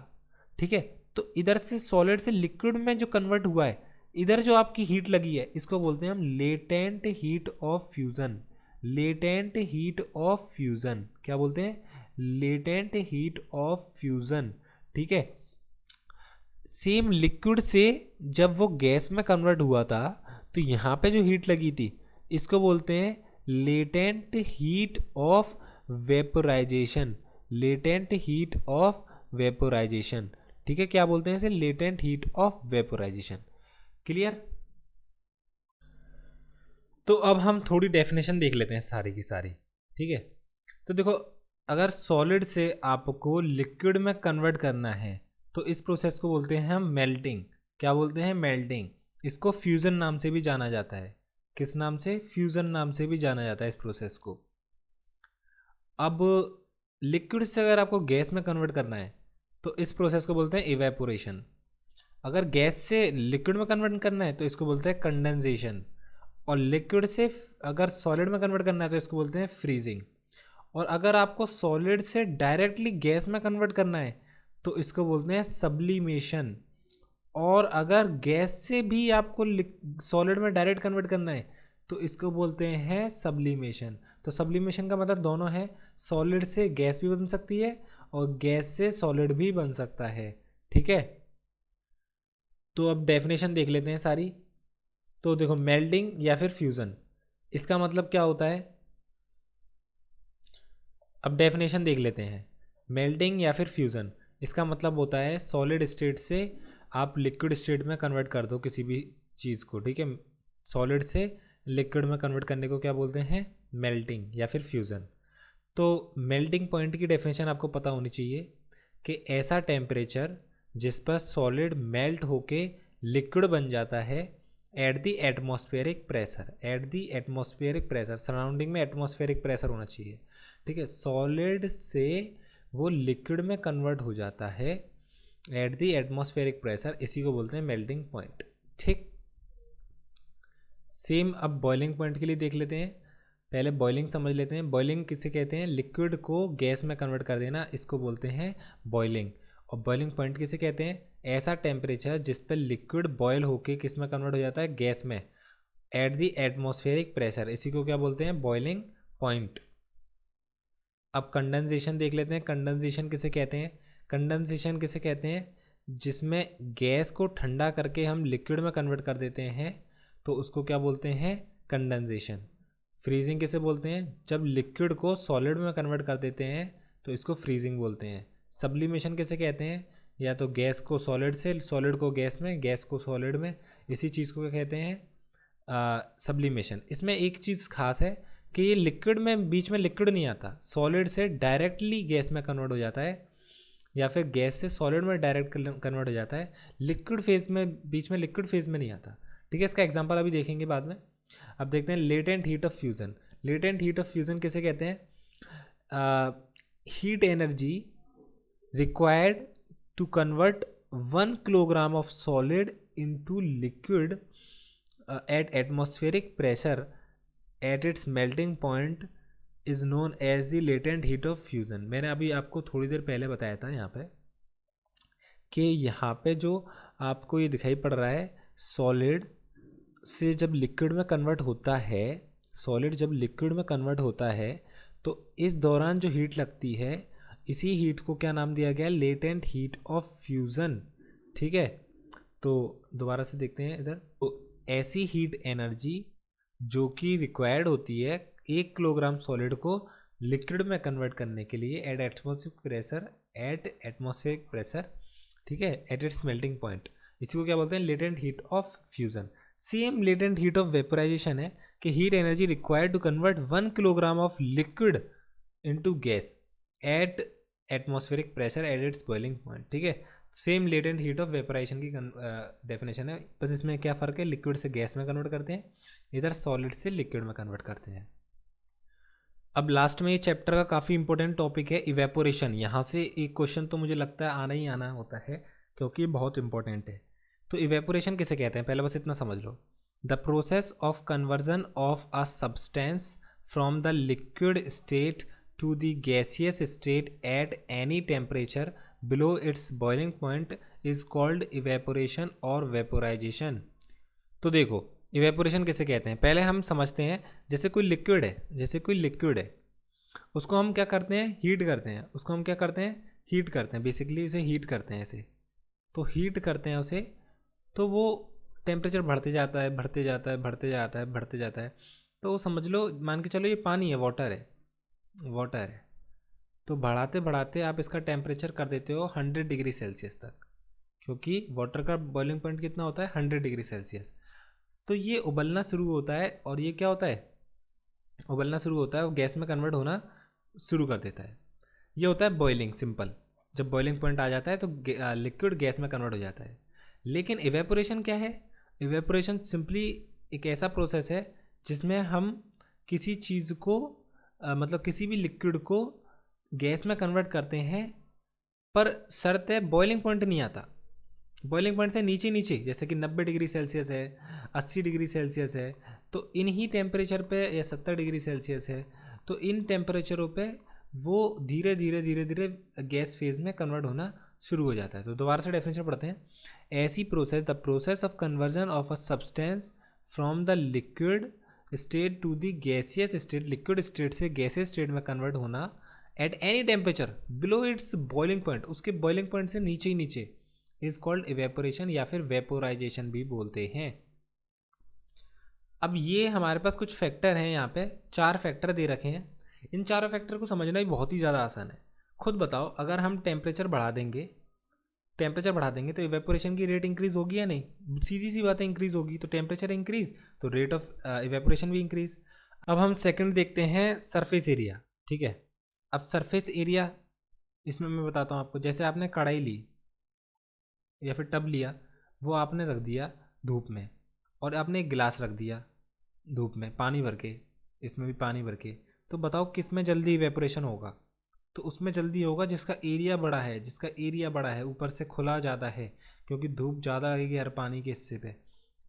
ठीक है, तो इधर से सॉलिड से लिक्विड में जो कन्वर्ट हुआ है, इधर जो आपकी हीट लगी है, इसको बोलते हैं हम latent heat of fusion. Latent heat of fusion क्या बोलते हैं, लेटेंट हीट ऑफ फ्यूजन। ठीक है, सेम लिक्विड से जब वो गैस में कन्वर्ट हुआ था तो यहाँ पे जो हीट लगी थी इसको बोलते हैं latent heat of vaporisation. Latent heat of vaporisation. ठीक है, क्या बोलते हैं इसे, latent heat of vaporisation. Clear. तो अब हम थोड़ी डेफिनेशन देख लेते हैं सारी की सारी। ठीक है, तो देखो, अगर सॉलिड से आपको लिक्विड में कन्वर्ट करना है तो इस प्रोसेस को बोलते हैं हम मेल्टिंग। क्या बोलते हैं, मेल्टिंग। इसको फ्यूज़न नाम से भी जाना जाता है। किस नाम से, फ्यूज़न नाम से भी जाना जाता है इस प्रोसेस को। अब लिक्विड से अगर आपको गैस में कन्वर्ट करना है तो इस प्रोसेस को बोलते हैं इवेपोरेशन। अगर गैस से लिक्विड में कन्वर्ट करना है तो इसको बोलते हैं कंडेंसेशन। और लिक्विड से अगर सॉलिड में कन्वर्ट करना है तो इसको बोलते हैं फ्रीजिंग। और अगर आपको सॉलिड से डायरेक्टली गैस में कन्वर्ट करना है तो इसको बोलते हैं सब्लिमेशन। और अगर गैस से भी आपको सॉलिड में डायरेक्ट कन्वर्ट करना है तो इसको बोलते हैं सब्लिमेशन। तो सब्लिमेशन का मतलब दोनों है, सॉलिड से गैस भी बन सकती है और गैस से सॉलिड भी बन सकता है। ठीक है, तो अब डेफिनेशन देख लेते हैं सारी। तो देखो, मेल्टिंग या फिर फ्यूज़न, इसका मतलब क्या होता है। अब डेफिनेशन देख लेते हैं। मेल्टिंग या फिर फ्यूज़न, इसका मतलब होता है सॉलिड स्टेट से आप लिक्विड स्टेट में कन्वर्ट कर दो किसी भी चीज़ को। ठीक है, सॉलिड से लिक्विड में कन्वर्ट करने को क्या बोलते हैं, मेल्टिंग या फिर फ्यूज़न। तो मेल्टिंग पॉइंट की डेफिनेशन आपको पता होनी चाहिए कि ऐसा टेम्परेचर जिस पर सॉलिड मेल्ट होके लिक्विड बन जाता है at the atmospheric pressure. At the atmospheric pressure, surrounding में एटमॉस्फेरिक प्रेशर होना चाहिए। ठीक है, सॉलिड से वो लिक्विड में कन्वर्ट हो जाता है एट द एटमॉस्फेरिक प्रेशर, इसी को बोलते हैं मेल्टिंग पॉइंट। ठीक, सेम अब बॉइलिंग पॉइंट के लिए देख लेते हैं। पहले बॉइलिंग समझ लेते हैं। बॉइलिंग किसे कहते हैं, लिक्विड को गैस में कन्वर्ट कर देना, इसको बोलते हैं बॉइलिंग। और बॉइलिंग पॉइंट किसे कहते हैं, ऐसा टेम्परेचर जिस पर लिक्विड बॉयल होके किस में कन्वर्ट हो जाता है, गैस में, एट द एटमॉस्फेरिक प्रेशर, इसी को क्या बोलते हैं, बॉइलिंग पॉइंट। अब कंडेंसेशन देख लेते हैं। कंडेंसेशन किसे कहते हैं, कंडेंसेशन किसे कहते हैं, जिसमें गैस को ठंडा करके हम लिक्विड में कन्वर्ट कर देते हैं तो उसको क्या बोलते हैं, कंडेंसेशन। फ्रीजिंग किसे बोलते हैं, जब लिक्विड को सॉलिड में कन्वर्ट कर देते हैं तो इसको फ्रीजिंग बोलते हैं। सब्लिमेशन किसे कहते हैं, या तो गैस को सॉलिड से, सॉलिड को गैस में, गैस को सॉलिड में, इसी चीज़ को क्या कहते हैं, सब्लिमेशन। इसमें एक चीज़ खास है कि ये लिक्विड में बीच में लिक्विड नहीं आता, सॉलिड से डायरेक्टली गैस में कन्वर्ट हो जाता है या फिर गैस से सॉलिड में डायरेक्ट कन्वर्ट हो जाता है। लिक्विड फेज में, बीच में लिक्विड फेज में नहीं आता। ठीक है, इसका एग्जांपल अभी देखेंगे बाद में। अब देखते हैं latent heat of fusion. Latent heat of fusion किसे कहते हैं, heat energy required to convert 1 kilogram of solid into liquid at atmospheric pressure at its melting point is known as the latent heat of fusion. मैंने अभी आपको थोड़ी देर पहले बताया था यहाँ पे कि यहाँ पे जो आपको ये दिखाई पड़ रहा है सॉलिड से जब लिक्विड में कन्वर्ट होता है, सॉलिड जब लिक्विड में कन्वर्ट होता है तो इस दौरान जो हीट लगती है, इसी हीट को क्या नाम दिया गया है? Latent heat of fusion. ठीक है, तो दोबारा से देखते हैं इधर। तो ऐसी हीट एनर्जी जो कि रिक्वायर्ड होती है 1 किलोग्राम सॉलिड को लिक्विड में कन्वर्ट करने के लिए एट एटमॉस्फेरिक प्रेशर, ठीक है, एट इट्स मेल्टिंग पॉइंट, इसी को क्या बोलते हैं? Latent heat of fusion. Same latent heat of vaporisation है कि heat energy required to convert 1 kilogram of liquid into gas at atmospheric pressure at its boiling point. ठीक है, same latent heat of vaporisation की definition है, बस इसमें क्या फ़र्क है? लिक्विड से गैस में कन्वर्ट करते हैं, इधर सॉलिड से लिक्विड में कन्वर्ट करते हैं। अब लास्ट में ये चैप्टर का काफ़ी इंपॉर्टेंट टॉपिक है इवेपोरेशन। यहाँ से एक क्वेश्चन तो मुझे लगता है आना ही आना होता है, क्योंकि बहुत इंपॉर्टेंट है। तो इवेपोरेशन किसे कहते हैं? पहले बस इतना समझ लो। The process of conversion of a substance from the liquid state to the gaseous state at any temperature below its boiling point is called evaporation और वेपोराइजेशन। तो देखो, इवेपोरेशन किसे कहते हैं पहले हम समझते हैं। जैसे कोई लिक्विड है, उसको हम क्या करते हैं? हीट करते हैं। उसको हम क्या करते हैं? हीट करते हैं। बेसिकली इसे हीट करते हैं ऐसे, तो हीट करते हैं उसे, तो वो टेम्परेचर बढ़ते जाता है। तो समझ लो, मान के चलो ये पानी है, वाटर है, तो बढ़ाते बढ़ाते आप इसका टेम्परेचर कर देते हो 100 डिग्री सेल्सियस तक, क्योंकि वाटर का बॉइलिंग पॉइंट कितना होता है? 100 डिग्री सेल्सियस। तो ये उबलना शुरू होता है, और ये क्या होता है? उबलना शुरू होता है, वो गैस में कन्वर्ट होना शुरू कर देता है। ये होता है बॉइलिंग, सिंपल। जब बॉइलिंग पॉइंट आ जाता है तो लिक्विड गैस में कन्वर्ट हो जाता है। लेकिन इवेपोरेशन क्या है? इवेपोरेशन सिंपली एक ऐसा प्रोसेस है जिसमें हम किसी चीज़ को मतलब किसी भी लिक्विड को गैस में कन्वर्ट करते हैं, पर शर्त है बॉइलिंग पॉइंट नहीं आता। बॉइलिंग पॉइंट से नीचे जैसे कि 90 डिग्री सेल्सियस है, 80 डिग्री सेल्सियस है, तो इन ही टेम्परेचर पे, या 70 डिग्री सेल्सियस है, तो इन टेम्परेचरों पे वो धीरे धीरे गैस फेज में कन्वर्ट होना शुरू हो जाता है। तो दोबारा से डेफिनेशन पढ़ते हैं। ऐसी process, the process of conversion of a substance from the liquid state to the gaseous state, liquid state से गैसियस स्टेट में कन्वर्ट होना at any temperature below its boiling point, उसके बॉइलिंग पॉइंट से नीचे is called evaporation, या फिर vaporisation भी बोलते हैं। अब ये हमारे पास कुछ फैक्टर हैं, यहाँ पे 4 फैक्टर दे रखे हैं। इन चारों फैक्टर को समझना ही बहुत ही ज़्यादा आसान है। खुद बताओ, अगर हम टेम्परेचर बढ़ा देंगे तो इवेपोरेशन की रेट इंक्रीज होगी या नहीं? सीधी सी बात है, इंक्रीज होगी। तो टेम्परेचर इंक्रीज तो रेट ऑफ इवेपोरेशन भी इंक्रीज। अब हम सेकंड देखते हैं, सरफेस एरिया। ठीक है, अब सरफेस एरिया, इसमें मैं बताता हूँ आपको। जैसे आपने कढ़ाई ली या फिर टब लिया, वो आपने रख दिया धूप में, और आपने एक गिलास रख दिया धूप में पानी भर के, इसमें भी पानी भर के, तो बताओ किस में जल्दी इवेपोरेशन होगा? तो उसमें जल्दी होगा जिसका एरिया बड़ा है, ऊपर से खुला ज़्यादा है, क्योंकि धूप ज़्यादा लगेगी हर पानी के हिस्से पे।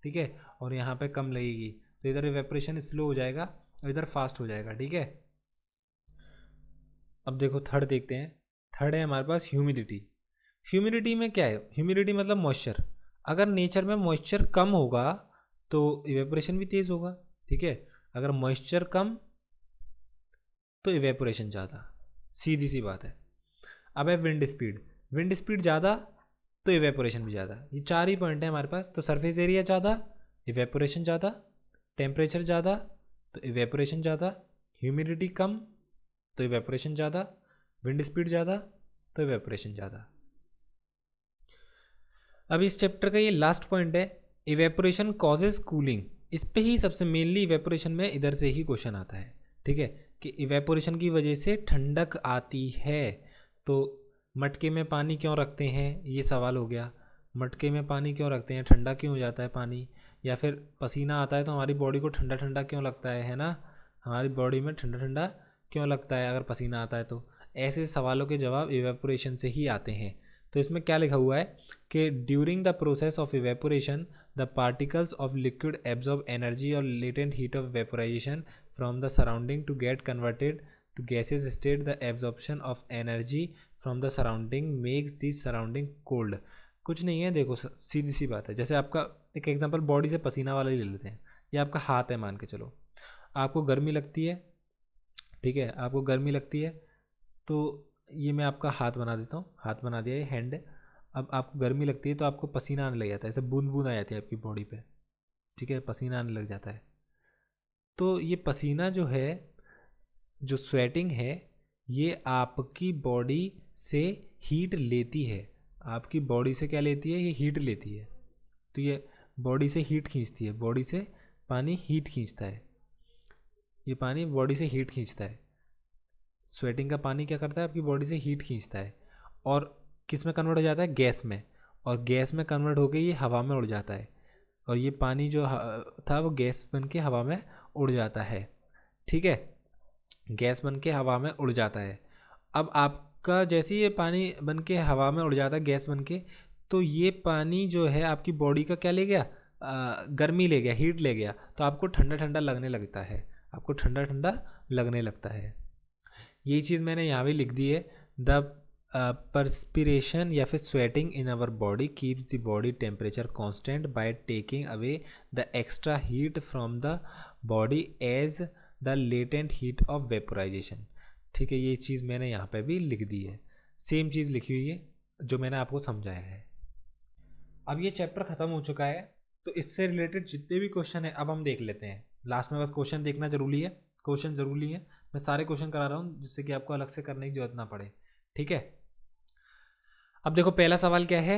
ठीक है, और यहाँ पे कम लगेगी, तो इधर इवेपोरेशन स्लो हो जाएगा और इधर फास्ट हो जाएगा। ठीक है, अब देखो थर्ड देखते हैं। थर्ड है हमारे पास ह्यूमिडिटी। ह्यूमिडिटी में क्या है? ह्यूमिडिटी मतलब मॉइस्चर। अगर नेचर में मॉइस्चर कम होगा तो इवेपोरेशन भी तेज़ होगा। ठीक है, अगर मॉइस्चर कम तो इवेपोरेशन ज़्यादा, सीधी सी बात है। अब है विंड स्पीड ज़्यादा तो इवेपोरेशन भी ज़्यादा। ये 4 ही पॉइंट है हमारे पास। तो सरफेस एरिया ज़्यादा, इवेपोरेशन ज़्यादा, टेम्परेचर ज़्यादा तो इवेपोरेशन ज़्यादा, ह्यूमिडिटी कम तो इवेपोरेशन ज़्यादा, विंड स्पीड ज़्यादा तो इवेपोरेशन ज़्यादा। अब इस चैप्टर का ये लास्ट पॉइंट है, इवेपोरेशन कॉजेज कूलिंग। इस पे ही सबसे मेनली इवेपोरेशन में इधर से ही क्वेश्चन आता है। ठीक है, कि इवेपोरेशन की वजह से ठंडक आती है। तो मटके में पानी क्यों रखते हैं, ये सवाल हो गया। मटके में पानी क्यों रखते हैं? ठंडा क्यों हो जाता है पानी? या फिर पसीना आता है तो हमारी बॉडी को ठंडा ठंडा क्यों लगता है ना? हमारी बॉडी में ठंडा ठंडा क्यों लगता है अगर पसीना आता है? तो ऐसे सवालों के जवाब इवेपोरेशन से ही आते हैं। तो इसमें क्या लिखा हुआ है कि during the process of evaporation the particles of liquid absorb energy और latent heat of vaporisation from the surrounding to get converted to gases state. The absorption of energy from the surrounding makes the surrounding cold. कुछ नहीं है, देखो सीधी सी बात है। जैसे आपका एक एग्जांपल बॉडी से पसीना वाला ही ले लेते हैं। ये आपका हाथ है मान के चलो, आपको गर्मी लगती है, ठीक है, आपको गर्मी लगती है, तो ये मैं आपका हाथ बना देता हूँ, हाथ बना दिया, ये हैंड है। अब आपको गर्मी लगती है तो आपको पसीना आने लग जाता है, ऐसे बूंद बूंद आ जाती है आपकी बॉडी पे, ठीक है, पसीना आने लग जाता है। तो ये पसीना जो है, जो स्वेटिंग है, ये आपकी बॉडी से हीट लेती है। आपकी बॉडी से क्या लेती है? ये हीट लेती है। तो ये बॉडी से हीट खींचती है, बॉडी से पानी हीट खींचता है, ये पानी बॉडी से हीट खींचता है। स्वेटिंग का पानी क्या करता है? आपकी बॉडी से हीट खींचता है और किस में कन्वर्ट हो जाता है? गैस में। और गैस में कन्वर्ट होकर ये हवा में उड़ जाता है, और ये पानी जो था वो गैस बन के हवा में उड़ जाता है, ठीक है, गैस बन के हवा में उड़ जाता है। अब आपका जैसे ही ये पानी बन के हवा में उड़ जाता है गैस बन के, तो ये पानी जो है आपकी बॉडी का क्या ले गया? गर्मी ले गया, हीट ले गया, तो आपको ठंडा ठंडा लगने लगता है, आपको ठंडा ठंडा लगने लगता है। यही चीज़ मैंने यहाँ भी लिख दी है, द परस्पिरेशन या फिर sweating in our body keeps the body temperature constant by taking away the extra heat from the body as the latent heat of vaporisation, ठीक है। ये चीज़ मैंने यहाँ पे भी लिख दी है, सेम चीज़ लिखी हुई है जो मैंने आपको समझाया है। अब ये चैप्टर ख़त्म हो चुका है, तो इससे रिलेटेड जितने भी क्वेश्चन है अब हम देख लेते हैं। लास्ट में बस क्वेश्चन देखना जरूरी है, क्वेश्चन ज़रूरी है, मैं सारे क्वेश्चन करा रहा हूँ जिससे कि आपको अलग से करने की जरूरत ना पड़े, ठीक है। अब देखो पहला सवाल क्या है,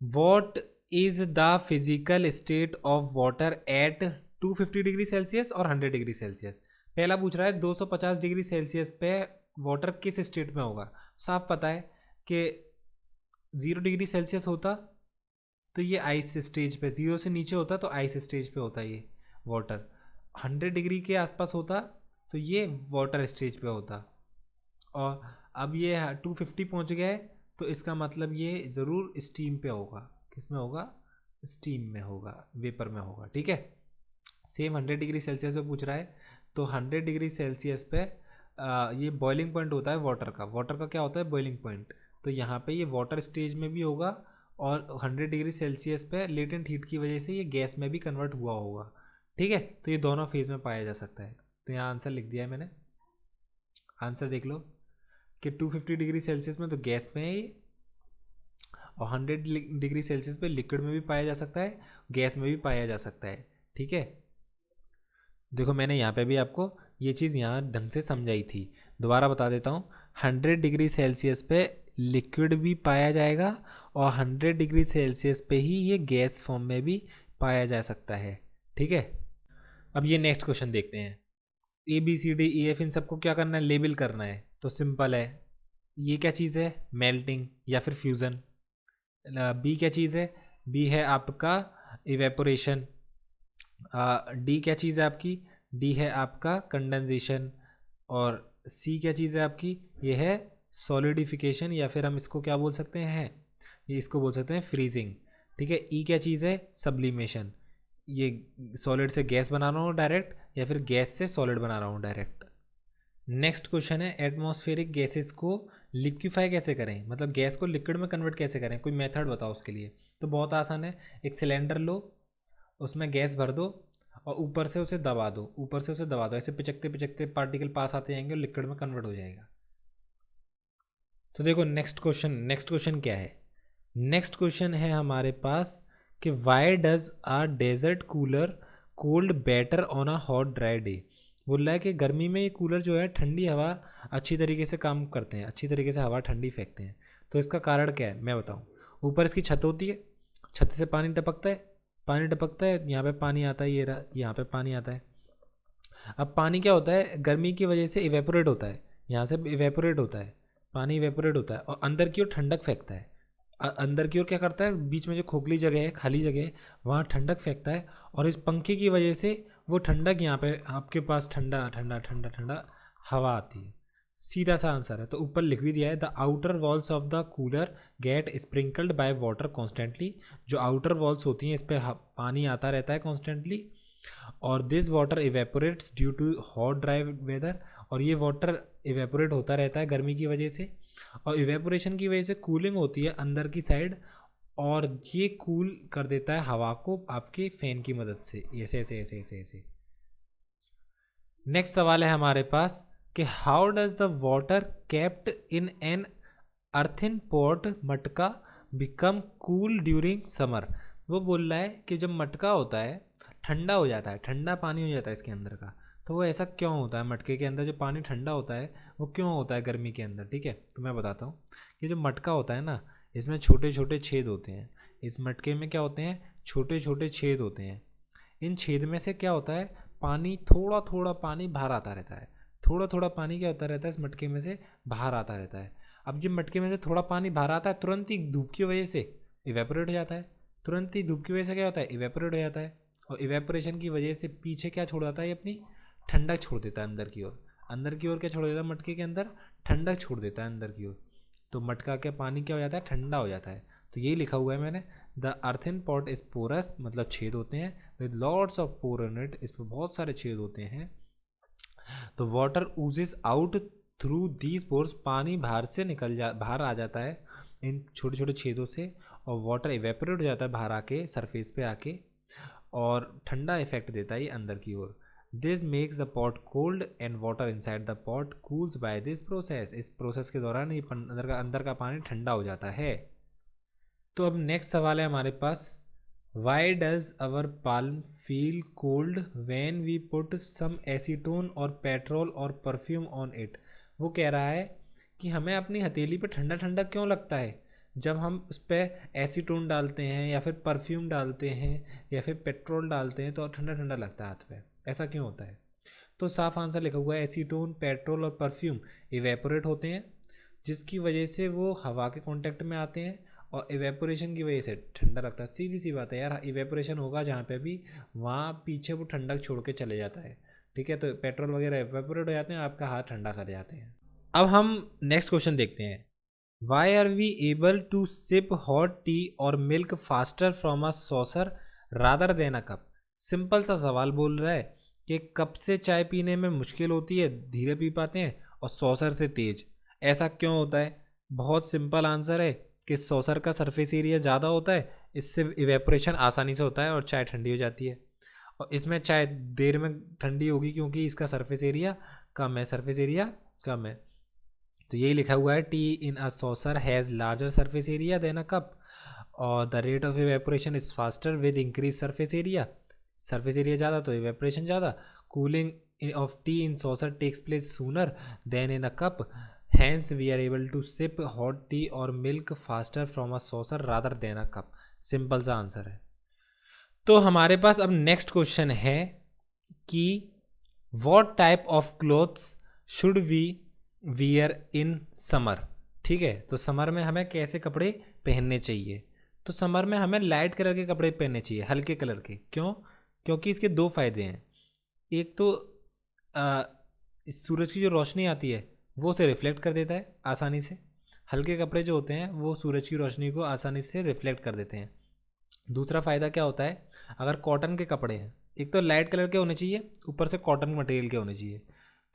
what is the physical state of water at 250 degree Celsius और 100 डिग्री सेल्सियस। पहला पूछ रहा है 250 डिग्री सेल्सियस पे वाटर किस स्टेट में होगा। साफ पता है कि 0 डिग्री सेल्सियस होता तो ये आइस स्टेज पे, 0 से नीचे होता तो आइस स्टेज पे होता ये वाटर। 100 डिग्री के आसपास होता तो ये वाटर स्टेज पे होता। और अब ये 250 पहुंच गए तो इसका मतलब ये ज़रूर स्टीम पे होगा। किस में होगा? स्टीम में होगा, वेपर में होगा, ठीक है। सेम 100 डिग्री सेल्सियस पे पूछ रहा है, तो 100 डिग्री सेल्सियस पे ये बॉइलिंग पॉइंट होता है वाटर का। वाटर का क्या होता है? Boiling point. तो यहाँ पे ये वाटर स्टेज में भी होगा और 100 डिग्री सेल्सियस पे लेटेंट हीट की वजह से ये गैस में भी कन्वर्ट हुआ होगा, ठीक है। तो ये दोनों फेज में पाया जा सकता है। तो यहाँ आंसर लिख दिया है मैंने, आंसर देख लो कि 250 डिग्री सेल्सियस में तो गैस में है ये, और 100 डिग्री सेल्सियस पे लिक्विड में भी पाया जा सकता है, गैस में भी पाया जा सकता है, ठीक है। देखो मैंने यहाँ पे भी आपको ये चीज़ यहाँ ढंग से समझाई थी, दोबारा बता देता हूँ। 100 डिग्री सेल्सियस पे लिक्विड भी पाया जाएगा और 100 डिग्री सेल्सियस पे ही ये गैस फॉर्म में भी पाया जा सकता है, ठीक है। अब ये नेक्स्ट क्वेश्चन देखते हैं। ABCDEF इन सबको क्या करना है? लेबल करना है। तो सिंपल है, ये क्या चीज़ है? मेल्टिंग या फिर फ्यूज़न। बी क्या चीज़ है? बी है आपका इवेपोरेशन। डी क्या चीज़ है आपकी? डी है आपका कंडेंसेशन। और सी क्या चीज़ है आपकी? ये है सॉलिडिफिकेशन, या फिर हम इसको क्या बोल सकते हैं? ये इसको बोल सकते हैं फ्रीजिंग, ठीक है। ई क्या चीज़ है? सब्लिमेशन। ये सॉलिड से गैस बना रहा हूँ डायरेक्ट, या फिर गैस से सॉलिड बना रहा हूँ डायरेक्ट। नेक्स्ट क्वेश्चन है, एटमॉस्फेरिक गैसेस को लिक्विफाई कैसे करें, मतलब गैस को लिक्विड में कन्वर्ट कैसे करें, कोई मेथड बताओ उसके लिए। तो बहुत आसान है, एक सिलेंडर लो, उसमें गैस भर दो और ऊपर से उसे दबा दो, ऊपर से उसे दबा दो, ऐसे पिचकते पिचकते पार्टिकल पास आते जाएंगे और लिक्विड में कन्वर्ट हो जाएगा। तो देखो नेक्स्ट क्वेश्चन क्या है? नेक्स्ट क्वेश्चन है हमारे पास कि why does a desert cooler cold better on a hot dry day. बोल रहा है कि गर्मी में ये कूलर जो है ठंडी हवा अच्छी तरीके से काम करते हैं, अच्छी तरीके से हवा ठंडी फेंकते हैं। तो इसका कारण क्या है मैं बताऊँ। ऊपर इसकी छत होती है, छत से पानी टपकता है, पानी टपकता है, यहाँ पे पानी आता है, ये रहा, यहाँ पे पानी आता है। अब पानी क्या होता है? गर्मी की वजह से इवेपोरेट होता है, यहाँ से इवेपोरेट होता है, पानी इवेपोरेट होता है और अंदर की ओर ठंडक फेंकता है। अंदर की ओर क्या करता है? बीच में जो खोखली जगह है, खाली जगह है, वहाँ ठंडक फेंकता है और इस पंखे की वजह से वो ठंडक यहाँ पे आपके पास ठंडा ठंडा ठंडा ठंडा हवा आती है। सीधा सा आंसर है। तो ऊपर लिख भी दिया है, the outer walls of the cooler get sprinkled by water constantly. जो आउटर वॉल्स होती हैं इस पर पानी आता रहता है कॉन्स्टेंटली, और this water evaporates due to hot dry weather. और ये वाटर इवेपोरेट होता रहता है गर्मी की वजह से, और इवेपोरेशन की वजह से कूलिंग होती है अंदर की साइड और ये कूल कर देता है हवा को आपके फैन की मदद से, ऐसे ऐसे ऐसे ऐसे ऐसे। नेक्स्ट सवाल है हमारे पास कि how does the water kept in an earthen pot मटका बिकम कूल ड्यूरिंग समर। वो बोल रहा है कि जब मटका होता है ठंडा हो जाता है, ठंडा पानी हो जाता है इसके अंदर का, तो वो ऐसा क्यों होता है? मटके के अंदर जो पानी ठंडा होता है वो क्यों होता है गर्मी के अंदर? ठीक है, तो मैं बताता हूँ कि जो मटका होता है ना, इसमें छोटे छोटे छेद होते हैं। इस मटके में क्या होते हैं? छोटे छोटे छेद होते हैं। इन छेद में से क्या होता है? पानी, थोड़ा थोड़ा पानी बाहर आता रहता है। थोड़ा थोड़ा पानी क्या होता रहता है? इस मटके में से बाहर आता रहता है। अब जब मटके में से थोड़ा पानी बाहर आता है, तुरंत ही धूप की वजह से इवेपोरेट हो जाता है। तुरंत ही धूप की वजह से क्या होता है? इवेपोरेट हो जाता है। और इवेपोरेशन की वजह से पीछे क्या छोड़ जाता है? ये अपनी ठंडक छोड़ देता है अंदर की ओर। अंदर की ओर क्या छोड़ देता है? मटके के अंदर ठंडक छोड़ देता है अंदर की ओर। तो मटका के पानी क्या हो जाता है? ठंडा हो जाता है। तो यही लिखा हुआ है मैंने, the earthen pot is porous, मतलब छेद होते हैं, with lots of pore in it, इसमें बहुत सारे छेद होते हैं। तो water oozes out through these pores, पानी बाहर से बाहर आ जाता है इन छोटे छोटे छेदों से, और वाटर इवेपोरेट हो जाता है बाहर आके सरफेस पे आके, और ठंडा इफेक्ट देता है ये अंदर की ओर। This makes the pot cold and water inside the pot cools by this process. इस प्रोसेस के दौरान ये अंदर का पानी ठंडा हो जाता है। तो अब नेक्स्ट सवाल है हमारे पास, why does our palm feel cold when we put some acetone और पेट्रोल और परफ्यूम ऑन इट। वो कह रहा है कि हमें अपनी हथेली पे ठंडा ठंडा क्यों लगता है जब हम उस पर एसीटोन डालते हैं या फिर परफ्यूम डालते हैं या फिर पेट्रोल डालते हैं, तो ठंडा ठंडा लगता है हाथ पे, ऐसा क्यों होता है? तो साफ आंसर लिखा हुआ है, एसीटोन, पेट्रोल और परफ्यूम इवेपोरेट होते हैं, जिसकी वजह से वो हवा के कांटेक्ट में आते हैं, और इवेपोरेशन की वजह से ठंडा लगता है। सीधी सी बात है यार, इवेपोरेशन होगा जहाँ पे भी, वहाँ पीछे वो ठंडक छोड़ के चले जाता है। ठीक है, तो पेट्रोल वगैरह इवेपोरेट हो जाते हैं, आपका हाथ ठंडा कर जाते हैं। अब हम नेक्स्ट क्वेश्चन देखते हैं, why are we able to sip hot tea और milk faster from a saucer rather than a cup. Simple सा सवाल बोल रहा है कि कप से चाय पीने में मुश्किल होती है, धीरे पी पाते हैं, और सॉसर से तेज, ऐसा क्यों होता है? बहुत सिंपल आंसर है कि सॉसर का सरफेस एरिया ज़्यादा होता है, इससे इवेपोरेशन आसानी से होता है और चाय ठंडी हो जाती है। और इसमें चाय देर में ठंडी होगी क्योंकि इसका सरफेस एरिया कम है, सरफेस एरिया कम है। तो यही लिखा हुआ है, tea in a saucer has larger surface area than a cup, और the rate of evaporation is faster with increase surface area. Surface area ज़्यादा तो इवेपोरेशन ज़्यादा। Cooling of tea in saucer takes place sooner than in a cup, hence we are able to sip hot tea और milk faster from a saucer rather than a cup. Simple सा answer है। तो हमारे पास अब next question है कि what type of clothes should we wear in summer. ठीक है, तो समर में हमें कैसे कपड़े पहनने चाहिए? तो समर में हमें लाइट कलर के कपड़े पहनने चाहिए, हल्के कलर के। क्यों? क्योंकि इसके दो फायदे हैं। एक तो इस सूरज की जो रोशनी आती है वो उसे रिफ्लेक्ट कर देता है आसानी से। हल्के कपड़े जो होते हैं वो सूरज की रोशनी को आसानी से रिफ्लेक्ट कर देते हैं। दूसरा फ़ायदा क्या होता है, अगर कॉटन के कपड़े हैं, एक तो लाइट कलर के होने चाहिए, ऊपर से कॉटन मटेरियल के होने चाहिए।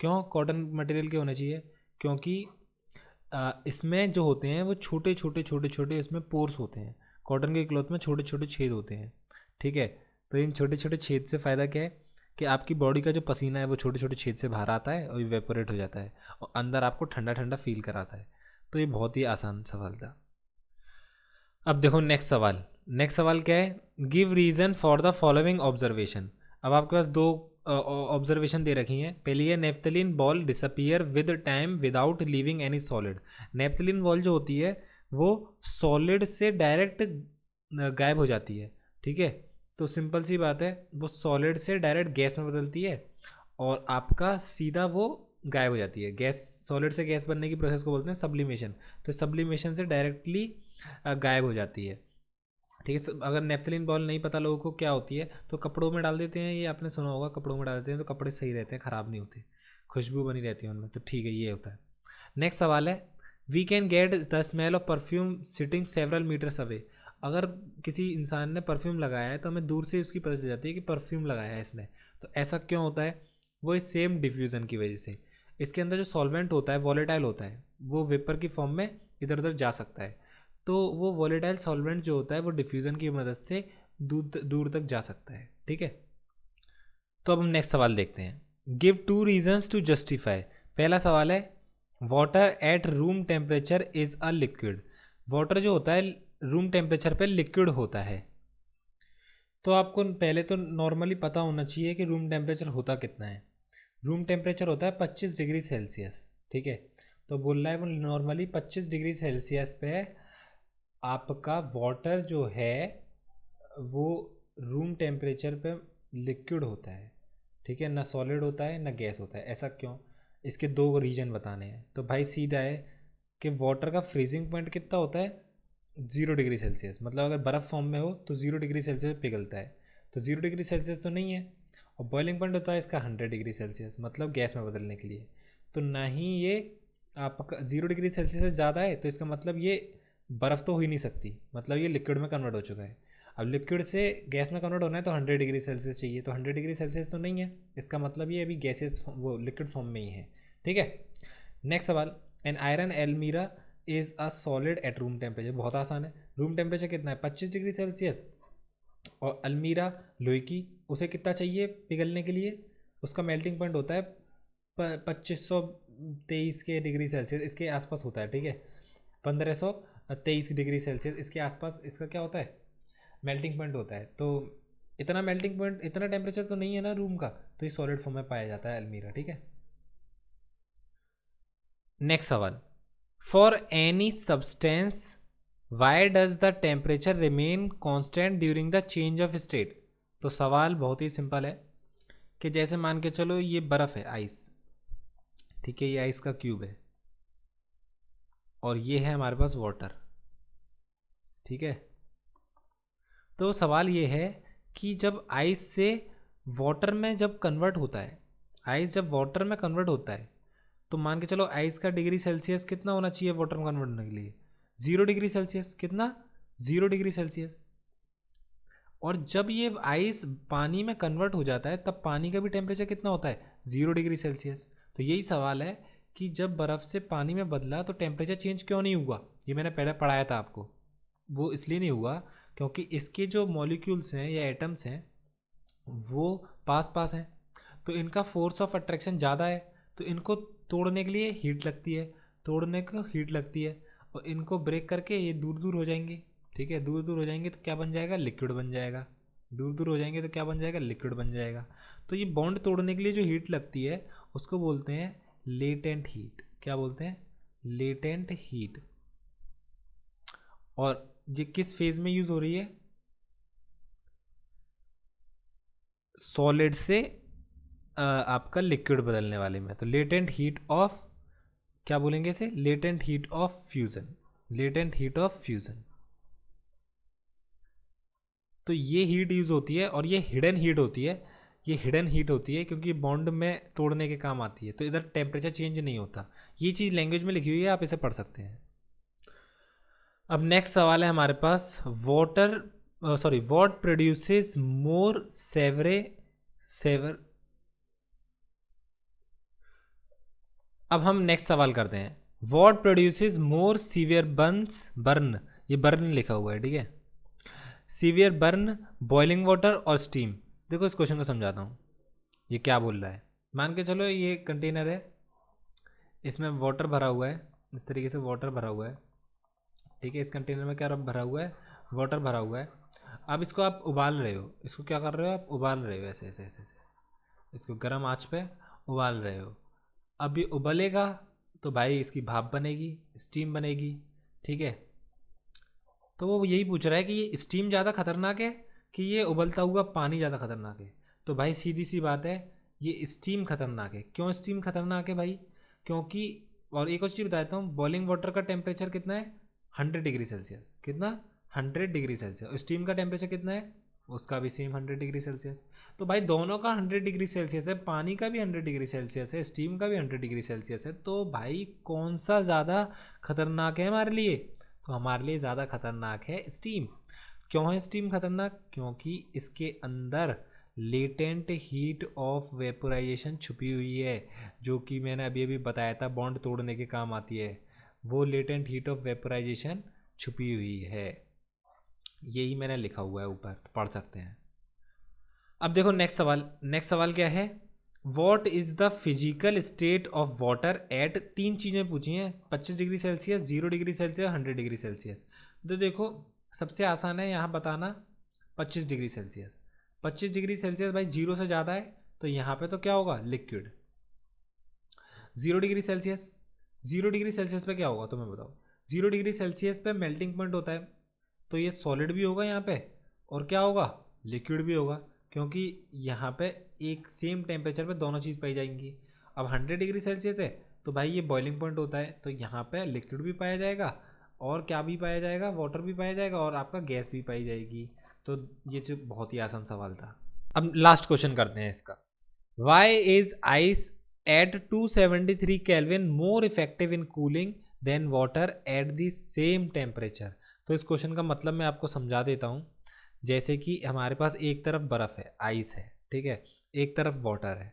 क्यों कॉटन मटेरियल के होने चाहिए? क्योंकि इसमें जो होते हैं वो छोटे छोटे छोटे छोटे इसमें पोर्स होते हैं। कॉटन के क्लॉथ में छोटे छोटे छेद होते हैं। ठीक है, तो इन छोटे छोटे छेद से फ़ायदा क्या है कि आपकी बॉडी का जो पसीना है वो छोटे छोटे छेद से बाहर आता है और इवेपोरेट हो जाता है, और अंदर आपको ठंडा ठंडा फील कराता है। तो ये बहुत ही आसान सवाल था। अब देखो नेक्स्ट सवाल। नेक्स्ट सवाल क्या है, give reason for the following observation. अब आपके पास दो ऑब्जर्वेशन दे रखी हैं। पहली है, naphthalene ball disappear with time without leaving any solid. Naphthalene ball जो होती है वो सॉलिड से डायरेक्ट गायब हो जाती है। ठीक है, तो सिंपल सी बात है, वो सॉलिड से डायरेक्ट गैस में बदलती है और आपका सीधा वो गायब हो जाती है। गैस, सॉलिड से गैस बनने की प्रोसेस को बोलते हैं सब्लिमेशन। तो सब्लिमेशन से डायरेक्टली गायब हो जाती है। ठीक है, अगर नेफ्थलीन बॉल नहीं पता लोगों को क्या होती है तो कपड़ों में डाल देते हैं, ये आपने सुना होगा, कपड़ों में डाल देते हैं तो कपड़े सही रहते हैं, ख़राब नहीं होते, खुशबू बनी रहती है उनमें। तो ठीक है, ये होता है। नेक्स्ट सवाल है, we can get the smell of perfume sitting several metres away. अगर किसी इंसान ने परफ्यूम लगाया है तो हमें दूर से उसकी पता चल जाती है कि परफ्यूम लगाया है इसने। तो ऐसा क्यों होता है? वो इस सेम डिफ्यूज़न की वजह से। इसके अंदर जो सॉल्वेंट होता है वॉलेटाइल होता है, वो वेपर की फॉर्म में इधर उधर जा सकता है। तो वो वॉलेटाइल सॉल्वेंट जो होता है वो डिफ्यूज़न की मदद से दूर दूर तक जा सकता है, ठीक है। तो अब हम नेक्स्ट सवाल देखते हैं। Give 2 reasons to justify. पहला सवाल है water at room temperature is a liquid. Water जो होता है रूम टेम्परेचर पे लिक्विड होता है। तो आपको पहले तो नॉर्मली पता होना चाहिए कि रूम टेम्परेचर होता कितना है। रूम टेम्परेचर होता है 25 डिग्री सेल्सियस, ठीक है। तो बोल रहा है वो नॉर्मली 25 डिग्री सेल्सियस पे आपका वाटर जो है वो रूम टेम्परेचर पे लिक्विड होता है, ठीक है, ना सॉलिड होता है ना गैस होता है। ऐसा क्यों? इसके 2 रीजन बताने हैं। तो भाई सीधा है कि वाटर का फ्रीजिंग पॉइंट कितना होता है 0 डिग्री सेल्सियस। मतलब अगर बर्फ़ फॉर्म में हो तो 0 डिग्री सेल्सियस पिघलता है, तो 0 डिग्री सेल्सियस तो नहीं है। और बॉइलिंग पॉइंट होता है इसका 100 डिग्री सेल्सियस, मतलब गैस में बदलने के लिए। तो ना ही ये आपका 0 डिग्री सेल्सियस से ज़्यादा है, तो इसका मतलब ये बर्फ़ तो हो ही नहीं सकती, मतलब ये लिक्विड में कन्वर्ट हो चुका है। अब लिक्विड से गैस में कन्वर्ट होना है तो 100 डिग्री सेल्सियस चाहिए, तो 100 डिग्री सेल्सियस तो नहीं है। इसका मतलब ये अभी गैसेस वो लिक्विड फॉर्म में ही है, ठीक है। नेक्स्ट सवाल, an iron almirah is a solid at room temperature. बहुत आसान है। रूम टेम्परेचर कितना है 25 डिग्री सेल्सियस, और अलमीरा लोहे की उसे कितना चाहिए पिघलने के लिए, उसका मेल्टिंग पॉइंट होता है 2523 के डिग्री सेल्सियस, इसके आसपास होता है, ठीक है। 1523 डिग्री सेल्सियस इसके आसपास इसका क्या होता है मेल्टिंग पॉइंट होता है। तो इतना मेल्टिंग पॉइंट इतना टेम्परेचर तो नहीं है ना रूम का, तो ये सॉलिड फॉर्म में पाया जाता है अलमीरा, ठीक है। नेक्स्ट सवाल, for any substance why does the temperature remain constant during the change of state. तो सवाल बहुत ही सिंपल है कि जैसे मान के चलो ये बर्फ़ है आइस, ठीक है, ये आइस का क्यूब है और ये है हमारे पास वाटर, ठीक है। तो सवाल ये है कि जब आइस से वाटर में जब कन्वर्ट होता है, आइस जब वाटर में कन्वर्ट होता है, तो मान के चलो आइस का डिग्री सेल्सियस कितना होना चाहिए वाटर में कन्वर्ट होने के लिए 0 डिग्री सेल्सियस। कितना? 0 डिग्री सेल्सियस। और जब ये आइस पानी में कन्वर्ट हो जाता है तब पानी का भी टेम्परेचर कितना होता है 0 डिग्री सेल्सियस। तो यही सवाल है कि जब बर्फ़ से पानी में बदला तो टेम्परेचर चेंज क्यों नहीं हुआ। ये मैंने पहले पढ़ाया था आपको। वो इसलिए नहीं हुआ क्योंकि इसके जो मॉलिक्यूल्स हैं या एटम्स हैं वो पास पास हैं, तो इनका फोर्स ऑफ अट्रैक्शन ज़्यादा है, तो इनको तोड़ने के लिए हीट लगती है, तोड़ने को हीट लगती है, और इनको ब्रेक करके ये दूर दूर हो जाएंगे, ठीक है। दूर दूर हो जाएंगे तो क्या बन जाएगा लिक्विड बन जाएगा। दूर दूर हो जाएंगे तो क्या बन जाएगा लिक्विड बन जाएगा। तो ये बॉन्ड तोड़ने के लिए जो हीट लगती है उसको बोलते हैं लेटेंट हीट। क्या बोलते हैं? Latent heat. और ये किस फेज में यूज़ हो रही है? सॉलिड से आपका लिक्विड बदलने वाले में। तो लेटेंट हीट ऑफ, क्या बोलेंगे इसे? Latent heat of fusion. Latent heat of fusion. तो ये हीट यूज़ होती है और ये हिडन हीट होती है। ये हिडन हीट होती है क्योंकि बॉन्ड में तोड़ने के काम आती है, तो इधर टेम्परेचर चेंज नहीं होता। ये चीज़ लैंग्वेज में लिखी हुई है, आप इसे पढ़ सकते हैं। अब नेक्स्ट सवाल है हमारे पास, water what produces more severe. अब हम नेक्स्ट सवाल करते हैं, what produces more severe burn. ये बर्न लिखा हुआ है, ठीक है। सीवियर बर्न, बॉइलिंग वाटर और स्टीम। देखो इस क्वेश्चन को समझाता हूँ। ये क्या बोल रहा है, मान के चलो ये कंटेनर है, इसमें वाटर भरा हुआ है, इस तरीके से वाटर भरा हुआ है, ठीक है। इस कंटेनर में क्या भरा हुआ है? वाटर भरा हुआ है। अब इसको आप उबाल रहे हो, इसको क्या कर रहे हो? आप उबाल रहे हो, ऐसे ऐसे ऐसे ऐसे इसको गर्म आंच पे उबाल रहे हो। अब ये उबलेगा तो भाई इसकी भाप बनेगी, स्टीम बनेगी, ठीक है। तो वो यही पूछ रहा है कि ये स्टीम ज़्यादा खतरनाक है कि ये उबलता हुआ पानी ज़्यादा खतरनाक है। तो भाई सीधी सी बात है, ये स्टीम खतरनाक है। क्यों स्टीम खतरनाक है भाई? क्योंकि, और एक और चीज़ बताता हूँ, बॉइलिंग वाटर का टेम्परेचर कितना है 100 डिग्री सेल्सियस। कितना? 100 डिग्री सेल्सियस। और स्टीम का टेम्परेचर कितना है? उसका भी सेम 100 डिग्री सेल्सियस। तो भाई दोनों का 100 डिग्री सेल्सियस है, पानी का भी 100 डिग्री सेल्सियस है, स्टीम का भी 100 डिग्री सेल्सियस है। तो भाई कौन सा ज़्यादा खतरनाक है हमारे लिए? तो हमारे लिए ज़्यादा खतरनाक है स्टीम। क्यों है स्टीम खतरनाक? क्योंकि इसके अंदर लेटेंट हीट ऑफ वेपोराइजेशन छुपी हुई है, जो कि मैंने अभी अभी बताया था बॉन्ड तोड़ने के काम आती है। वो लेटेंट हीट ऑफ वेपोराइजेशन छुपी हुई है। यही मैंने लिखा हुआ है ऊपर, तो पढ़ सकते हैं। अब देखो नेक्स्ट सवाल क्या है, what is the physical state of water at, तीन चीज़ें पूछी हैं, 25 degree Celsius, 0 degree Celsius, 100 degree Celsius. तो देखो सबसे आसान है यहाँ बताना 25 डिग्री सेल्सियस। 25 डिग्री सेल्सियस भाई 0 से ज़्यादा है, तो यहाँ पे तो क्या होगा, liquid. 0 degree Celsius, 0 degree Celsius पे क्या होगा तुम्हें बताओ। 0 डिग्री सेल्सियस पे मेल्टिंग पॉइंट होता है, तो ये सॉलिड भी होगा यहाँ पे, और क्या होगा, लिक्विड भी होगा, क्योंकि यहाँ पे एक सेम टेम्परेचर पे दोनों चीज़ पाई जाएंगी। अब 100 डिग्री सेल्सियस है तो भाई ये बॉइलिंग पॉइंट होता है, तो यहाँ पे लिक्विड भी पाया जाएगा, और क्या भी पाया जाएगा, वाटर भी पाया जाएगा, और आपका गैस भी पाई जाएगी। तो ये जो बहुत ही आसान सवाल था। अब लास्ट क्वेश्चन करते हैं इसका, why is ice at 273 kelvin more effective in cooling than water at the same temperature. तो इस क्वेश्चन का मतलब मैं आपको समझा देता हूँ। जैसे कि हमारे पास एक तरफ बर्फ़ है, आइस है, ठीक है, एक तरफ वाटर है।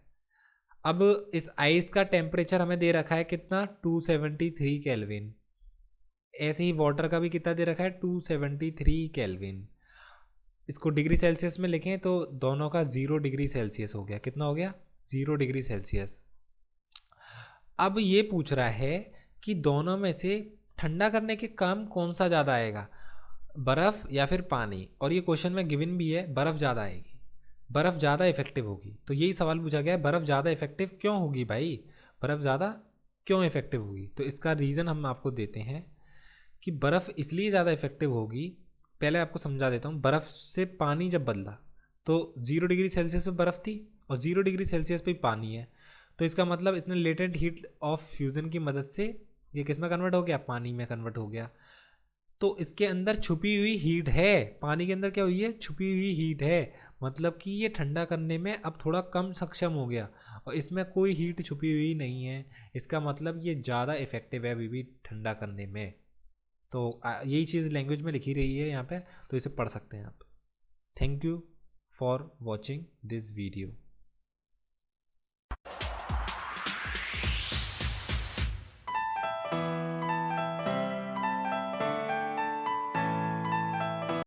अब इस आइस का टेम्परेचर हमें दे रखा है कितना, 273 केल्विन। ऐसे ही वाटर का भी कितना दे रखा है, 273 केल्विन। इसको डिग्री सेल्सियस में लिखें तो दोनों का 0 डिग्री सेल्सियस हो गया। कितना हो गया, 0 डिग्री सेल्सियस। अब ये पूछ रहा है कि दोनों में से ठंडा करने के काम कौन सा ज़्यादा आएगा, बर्फ़ या फिर पानी। और ये क्वेश्चन में गिवन भी है, बर्फ़ ज़्यादा आएगी, बर्फ़ ज़्यादा इफेक्टिव होगी। तो यही सवाल पूछा गया है, बर्फ़ ज़्यादा इफेक्टिव क्यों होगी भाई, बर्फ़ ज़्यादा क्यों इफेक्टिव होगी। तो इसका रीज़न हम आपको देते हैं कि बर्फ़ इसलिए ज़्यादा इफेक्टिव होगी। पहले आपको समझा देता हूँ, बर्फ़ से पानी जब बदला तो 0 डिग्री सेल्सियस पे बर्फ़ थी और 0 डिग्री सेल्सियस पे पानी है, तो इसका मतलब इसने लेटेंट हीट ऑफ फ्यूज़न की मदद से ये किस में कन्वर्ट हो गया, पानी में कन्वर्ट हो गया। तो इसके अंदर छुपी हुई हीट है, पानी के अंदर क्या हुई है, छुपी हुई हीट है, मतलब कि ये ठंडा करने में अब थोड़ा कम सक्षम हो गया, और इसमें कोई हीट छुपी हुई नहीं है। इसका मतलब ये ज़्यादा इफेक्टिव है अभी भी ठंडा करने में। तो यही चीज़ लैंग्वेज में लिखी रही है यहाँ पे, तो इसे पढ़ सकते हैं आप। Thank you for watching this video.